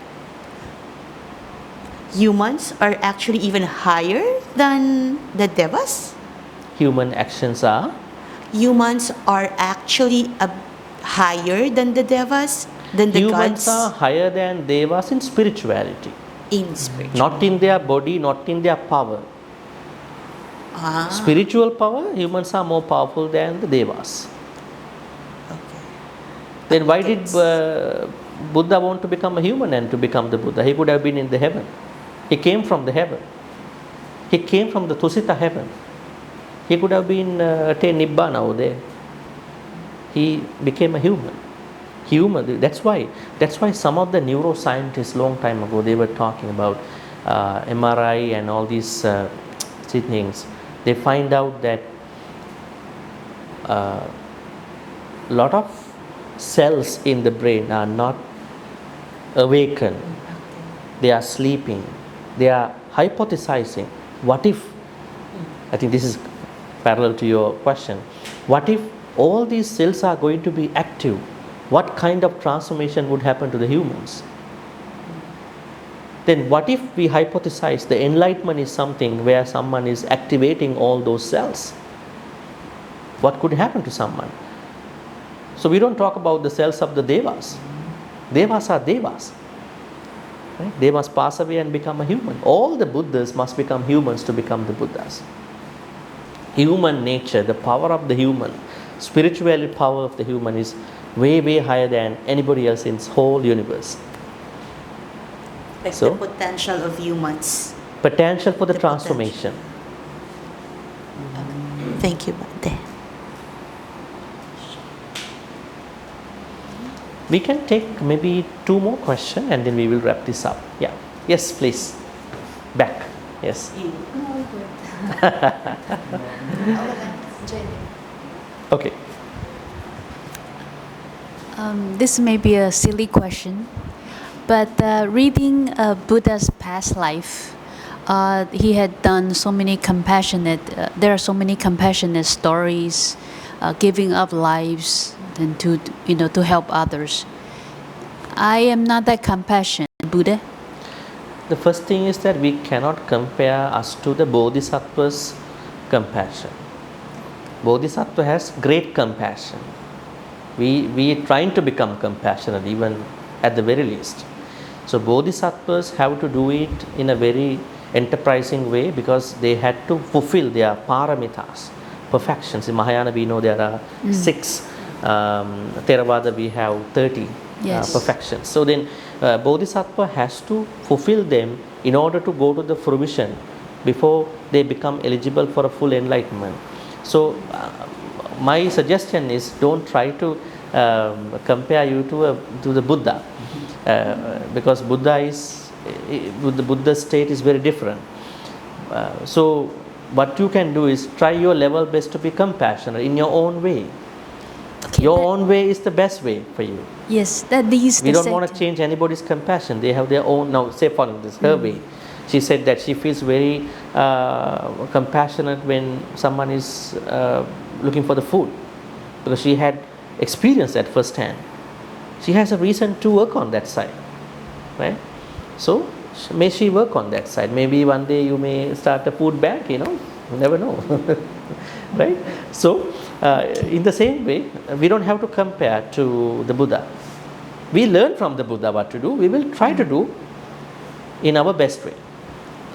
humans are actually even higher than the devas? Human actions are Humans are actually higher than the devas, than the humans gods are higher than Devas in spirituality. in spirit. Not in their body, not in their power. Ah, Spiritual power, humans are more powerful than the Devas. okay. Then why did Buddha want to become a human and to become the Buddha? He could have been in the heaven. He came from the heaven. He came from the Tusita heaven. He could have been attained Nibbana over there. He became a human. That's why some of the neuroscientists long time ago, they were talking about MRI and all these things. They find out that a lot of cells in the brain are not awakened. They are sleeping. They are hypothesizing. What if, I think this is parallel to your question, what if all these cells are going to be active? What kind of transformation would happen to the humans? Then what if we hypothesize the enlightenment is something where someone is activating all those cells? What could happen to someone? So we don't talk about the cells of the Devas. Devas are Devas. Right? They must pass away and become a human. All the Buddhas must become humans to become the Buddhas. Human nature, the power of the human, spiritual power of the human is way, way higher than anybody else in this whole universe. Like So- the potential of humans. Potential for the The transformation. Thank you, Bhante. We can take maybe 2 more questions and then we will wrap this up. Yeah. Yes, please. Back. Yes. Okay. This may be a silly question, but reading Buddha's past life, he had done so many compassionate. There are so many compassionate stories, giving up lives and to help others. I am not that compassionate, Buddha. The first thing is that we cannot compare us to the Bodhisattva's compassion. Bodhisattva has great compassion. We are trying to become compassionate even at the very least. So Bodhisattvas have to do it in a very enterprising way because they had to fulfill their paramitas, perfections. In Mahayana we know there are 6, Theravada we have 30 Yes. perfections. So then Bodhisattva has to fulfill them in order to go to the fruition before they become eligible for a full enlightenment. So my suggestion is don't try to compare you to the Buddha because the Buddha state is very different. So what you can do is try your level best to be compassionate in your own way. Okay, Your own way is the best way for you. Yes, that is We the don't want to second. change anybody's compassion. They have their own. Now, say for instance, her way. She said that she feels very compassionate when someone is looking for the food because she had experienced that firsthand. She has a reason to work on that side, right? So may she work on that side. Maybe one day you may start a food bank, you never know. Right? So, in the same way, we don't have to compare to the Buddha. We learn from the Buddha what to do. We will try to do in our best way.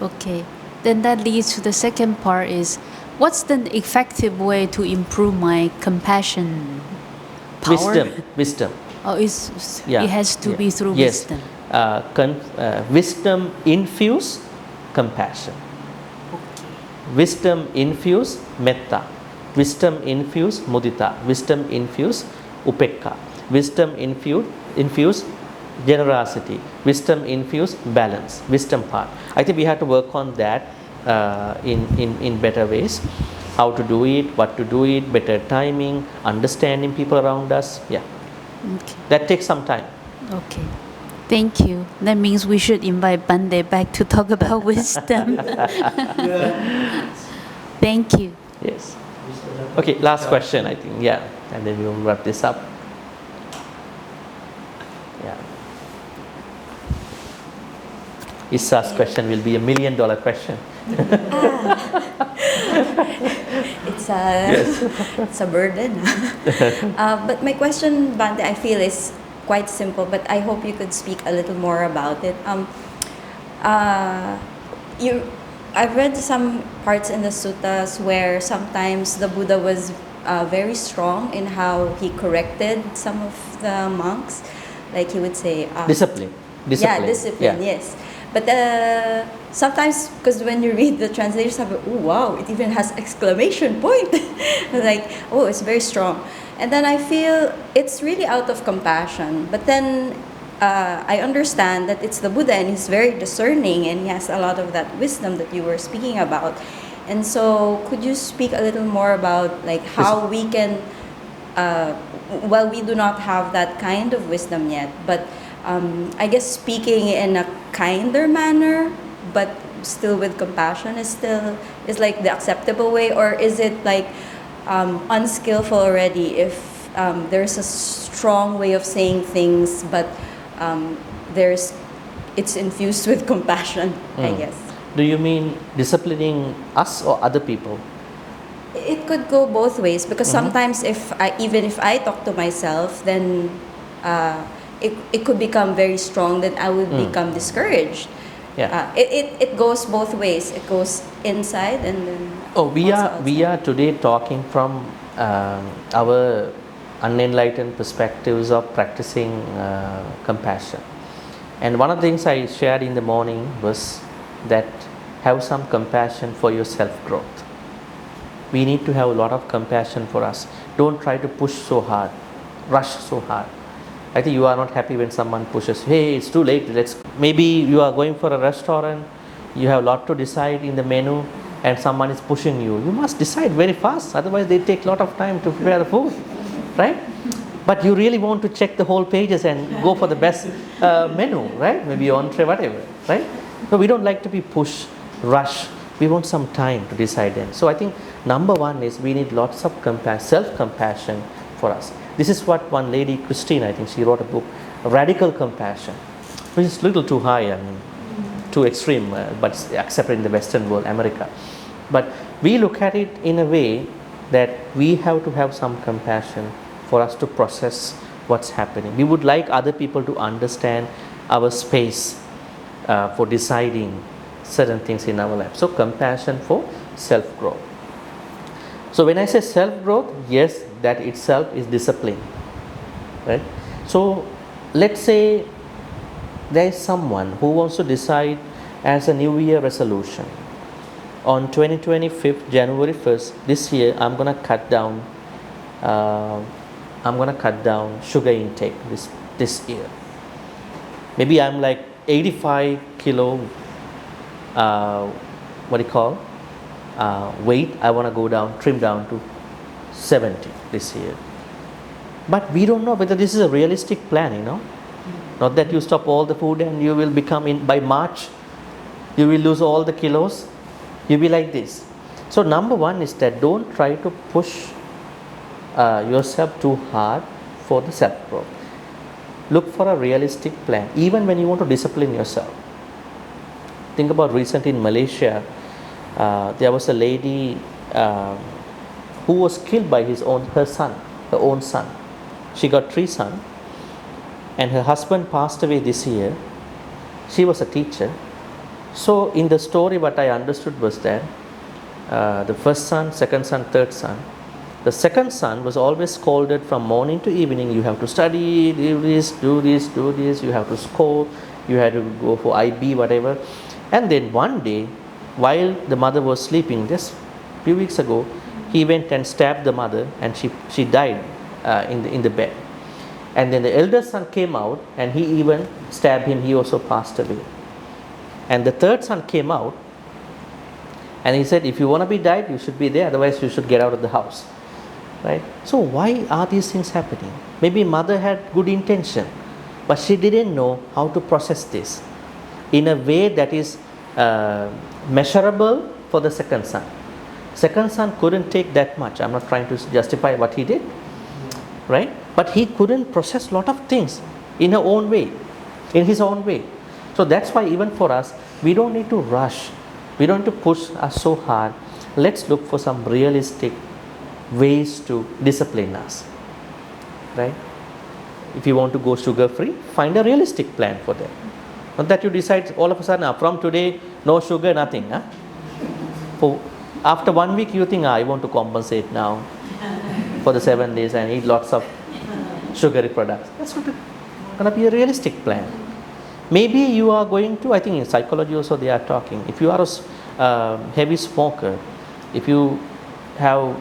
Okay. Then that leads to the second part is, what's the effective way to improve my compassion power? Wisdom. Oh, it has to be through Yes. wisdom. Wisdom infuse compassion. Wisdom infuse metta. Wisdom infuse mudita. Wisdom infuse upekka. Wisdom infuse generosity. Wisdom infuse balance. Wisdom part. I think we have to work on that in better ways. How to do it, what to do it, better timing, understanding people around us. Yeah. Okay. That takes some time. Okay. Thank you. That means we should invite Bhante back to talk about wisdom. Thank you. Yes. Okay, last question, I think. Yeah. And then we will wrap this up. Yeah. Issa's question will be $1 million question. It's a burden. But my question, Bhante, I feel is quite simple, but I hope you could speak a little more about it. I've read some parts in the suttas where sometimes the Buddha was very strong in how he corrected some of the monks. Like he would say... Discipline. Yeah, discipline, yes. But sometimes, because when you read the translations, I'm like, oh wow, it even has exclamation point. Like, oh, it's very strong. And then I feel it's really out of compassion. But then I understand that it's the Buddha and he's very discerning and he has a lot of that wisdom that you were speaking about. And so could you speak a little more about like how we can, well, we do not have that kind of wisdom yet, but I guess speaking in a kinder manner, but still with compassion is like the acceptable way, or is it like unskillful already if there's a strong way of saying things, but it's infused with compassion, I guess. Do you mean disciplining us or other people? It could go both ways, because sometimes even if I talk to myself, then it could become very strong, then I would become discouraged. Yeah. It goes both ways. It goes inside and then We are today talking from our unenlightened perspectives of practicing compassion. And one of the things I shared in the morning was that have some compassion for your self-growth. We need to have a lot of compassion for us. Don't try to push so hard, rush so hard. I think you are not happy when someone pushes, hey, it's too late, maybe you are going for a restaurant, you have a lot to decide in the menu and someone is pushing you. You must decide very fast, otherwise they take a lot of time to prepare the food, right? But you really want to check the whole pages and go for the best menu, right? Maybe entree, whatever, right? So we don't like to be pushed, rush. We want some time to decide then. So I think number one is we need lots of self-compassion for us. This is what one lady, Christine, I think she wrote a book, Radical Compassion, which is a little too high, too extreme, but accepted in the Western world, America. But we look at it in a way that we have to have some compassion for us to process what's happening. We would like other people to understand our space for deciding certain things in our life. So compassion for self-growth. So when I say self-growth, yes, that itself is discipline, right? So let's say there is someone who wants to decide as a New Year resolution. On 2025, January 1st, this year, I'm gonna cut down sugar intake this year. Maybe I'm like 85 kilo, weight. I want to go down, trim down to 70 this year. But we don't know whether this is a realistic plan, Not that you stop all the food and you will become by March, you will lose all the kilos. You'll be like this. So number one is that don't try to push yourself too hard for the self-growth. Look for a realistic plan, even when you want to discipline yourself. Think about recently in Malaysia, there was a lady who was killed by her own son. She got 3 sons, and her husband passed away this year. She was a teacher. So in the story, what I understood was that the first son, second son, third son. The second son was always scolded from morning to evening. You have to study, do this, do this, do this. You have to score. You had to go for IB, whatever. And then one day, while the mother was sleeping, just a few weeks ago, he went and stabbed the mother, and she died in the bed. And then the elder son came out, and he even stabbed him. He also passed away. And the third son came out, and he said, if you want to be died, you should be there. Otherwise, you should get out of the house. Right? So why are these things happening? Maybe mother had good intention, but she didn't know how to process this in a way that is measurable for the second son. Second son couldn't take that much. I'm not trying to justify what he did, right? But he couldn't process a lot of things in his own way. So that's why even for us, we don't need to rush. We don't need to push us so hard. Let's look for some realistic ways to discipline us, right? If you want to go sugar free, find a realistic plan for that. Not that you decide all of a sudden, from today, no sugar, nothing. After 1 week, you think, I want to compensate now for the 7 days and eat lots of sugary products. That's not going to be a realistic plan. Maybe you are going to, I think in psychology also they are talking, if you are a heavy smoker, if you have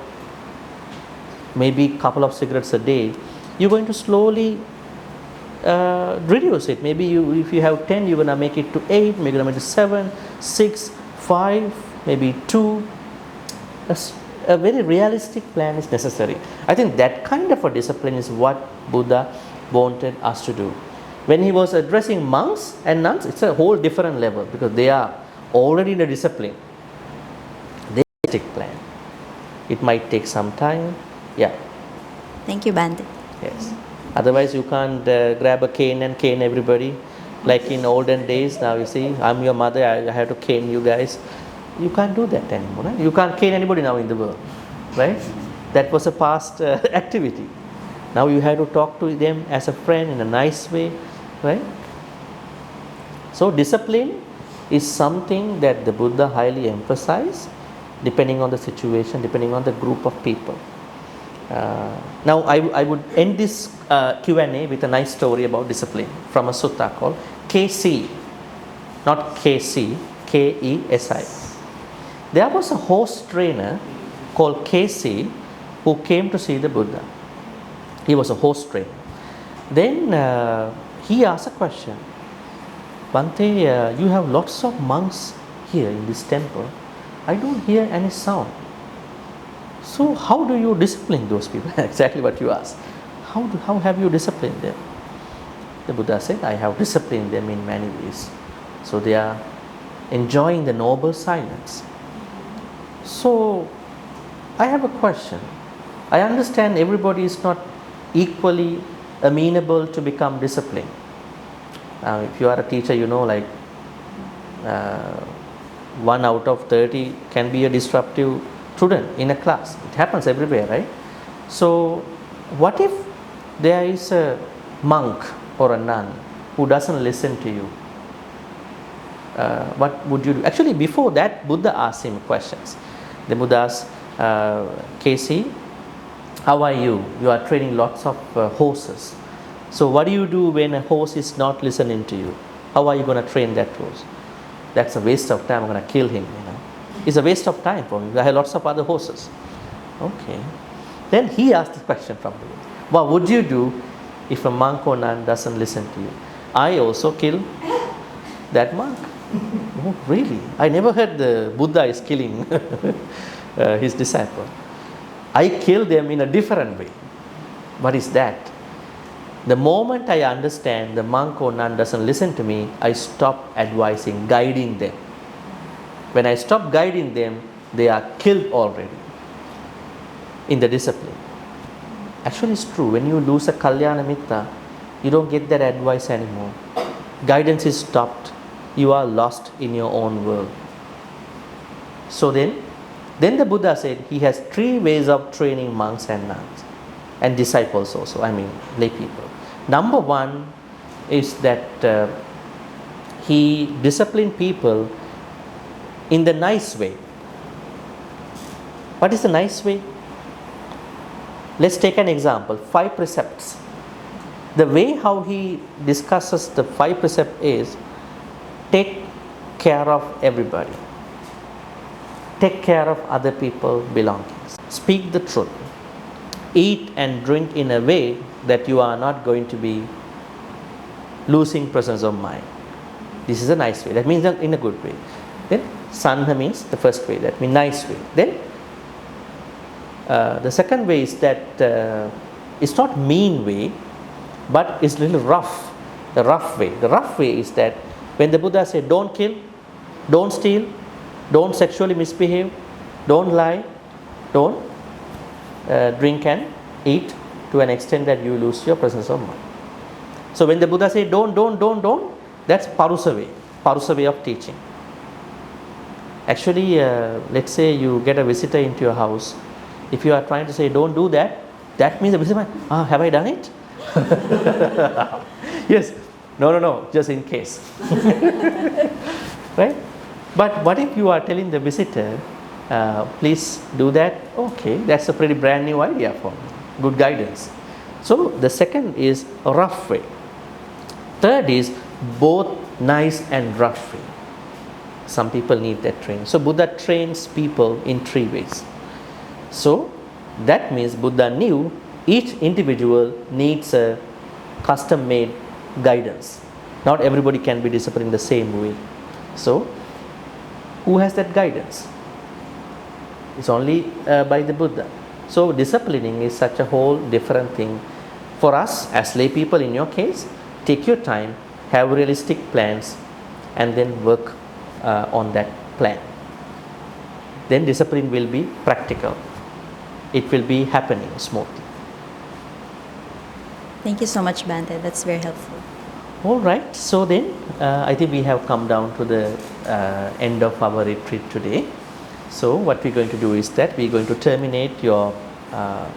maybe a couple of cigarettes a day, you're going to slowly reduce it. Maybe if you have 10, you're going to make it to 8, maybe you're going to make it to 7, 6, 5, maybe 2. A very realistic plan is necessary. I think that kind of a discipline is what Buddha wanted us to do. When he was addressing monks and nuns, it's a whole different level because they are already in a discipline. They stick plan. It might take some time. Yeah. Thank you, Bhante. Yes. Otherwise, you can't grab a cane and cane everybody. Like in olden days, now you see, I'm your mother, I have to cane you guys. You can't do that anymore. Right? You can't cane anybody now in the world. Right? That was a past activity. Now you have to talk to them as a friend in a nice way. Right? So discipline is something that the Buddha highly emphasized depending on the situation, depending on the group of people. Now I would end this Q&A with a nice story about discipline from a sutta called KC, not KC, Kesi. There was a horse trainer called KC who came to see the Buddha. He was a horse trainer. Then he asked a question. Bhante, you have lots of monks here in this temple. I don't hear any sound. So how do you discipline those people? Exactly what you asked. How have you disciplined them? The Buddha said, I have disciplined them in many ways. So they are enjoying the noble silence. So I have a question. I understand everybody is not equally amenable to become disciplined. If you are a teacher, you know, like 1 out of 30 can be a disruptive student in a class. It happens everywhere, right? So what if there is a monk or a nun who doesn't listen to you? What would you do? Actually, before that, Buddha asked him questions. The Buddha asked, Casey, how are you? You are training lots of horses. So what do you do when a horse is not listening to you? How are you going to train that horse? That's a waste of time. I'm going to kill him, you know. It's a waste of time for me. I have lots of other horses. Okay. Then he asked the question from the Buddha. What would you do if a monk or nun doesn't listen to you? I also kill that monk. Oh, really? I never heard the Buddha is killing his disciple. I kill them in a different way. What is that? The moment I understand the monk or nun doesn't listen to me, I stop advising, guiding them. When I stop guiding them, they are killed already in the discipline. Actually, it's true. When you lose a Kalyana Mitta, you don't get that advice anymore. Guidance is stopped. you are lost in your own world. So then the Buddha said he has 3 ways of training monks and nuns and disciples also, lay people. Number 1 is that he disciplined people in the nice way. What is the nice way? Let's take an example, 5 precepts. The way how he discusses the 5 precepts is take care of everybody. Take care of other people's belongings. Speak the truth. Eat and drink in a way that you are not going to be losing presence of mind. This is a nice way. That means in a good way. Then sandha means the first way. That means nice way. Then the second way is that it's not mean way, but it's a little rough. The rough way. The rough way is that when the Buddha said, don't kill, don't steal, don't sexually misbehave, don't lie, don't drink and eat to an extent that you lose your presence of mind. So when the Buddha said don't, that's parusa way of teaching. Actually, let's say you get a visitor into your house. If you are trying to say don't do that, that means the visitor, have I done it? Yes. No, just in case. Right? But what if you are telling the visitor, please do that? Okay, that's a pretty brand new idea for me. Good guidance. So the second is a rough way. Third is both nice and rough way. Some people need that training. So Buddha trains people in 3 ways. So that means Buddha knew each individual needs a custom-made guidance. Not everybody can be disciplined the same way. So who has that guidance? It's only by the Buddha. So disciplining is such a whole different thing. For us as lay people, in your case, take your time, have realistic plans, and then work on that plan. Then discipline will be practical. It will be happening smoothly. Thank you so much, Bhante. That's very helpful. All right. So then, I think we have come down to the end of our retreat today. So what we're going to do is that we're going to terminate your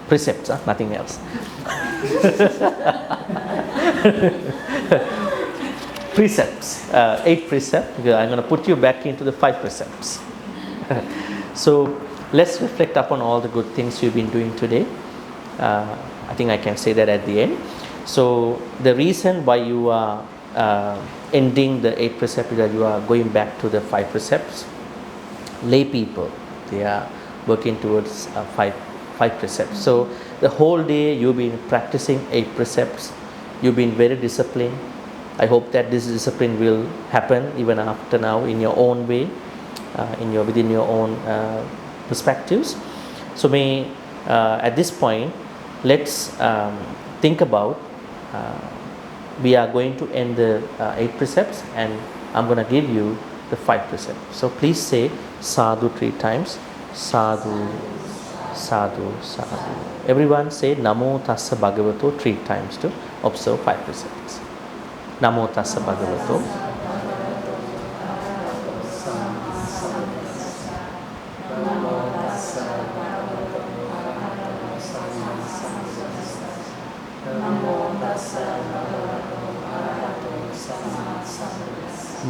precepts, nothing else. Precepts, 8 precepts. I'm going to put you back into the 5 precepts. So let's reflect upon all the good things you've been doing today. I think I can say that at the end. So the reason why you are ending the 8 precepts is that you are going back to the 5 precepts. Lay people, they are working towards 5 precepts. So the whole day you've been practicing 8 precepts. You've been very disciplined. I hope that this discipline will happen even after now in your own way, within your own perspectives. So at this point, let's think about, we are going to end the 8 precepts, and I'm going to give you the 5 precepts. So please say sadhu 3 times. Sadhu, sadhu, sadhu. Everyone say namo tassa bhagavato 3 times to observe 5 precepts. Namo tassa bhagavato.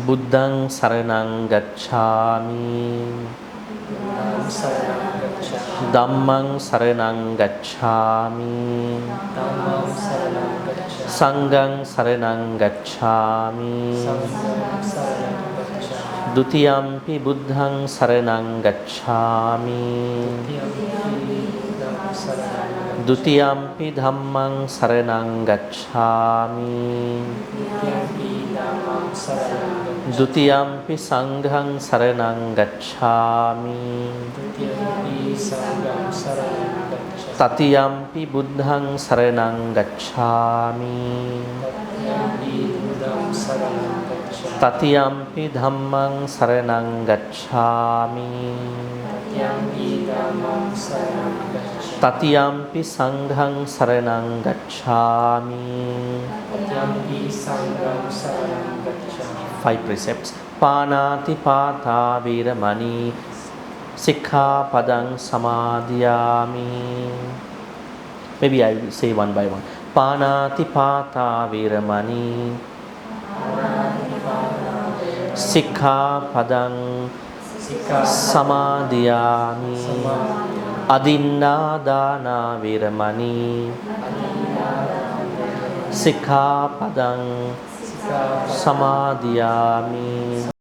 Buddhaṃ saranang gacchāmi. Dhammaṃ saranang gacchāmi. Sanghaṃ saranang gacchāmi. Dutiyampi buddhaṃ saranang gacchāmi. Dutiyampi dhammaṃ saranang gacchāmi. Dutiyampi sanghaṃ saranang gacchāmi. Tatiyampi buddhaṃ saranang gacchāmi. Tatiyampi dhammaṃ saranang gacchāmi. Tatiyampi sanghaṃ saranang gacchāmi. 5 precepts. Panati pata viramani sikkhapadang samadhiyami. Maybe I will say one by one. Panati pata viramani sikkhapadang samadhiyami. Adinnādāna viramani sikkhapadang samadhiyami.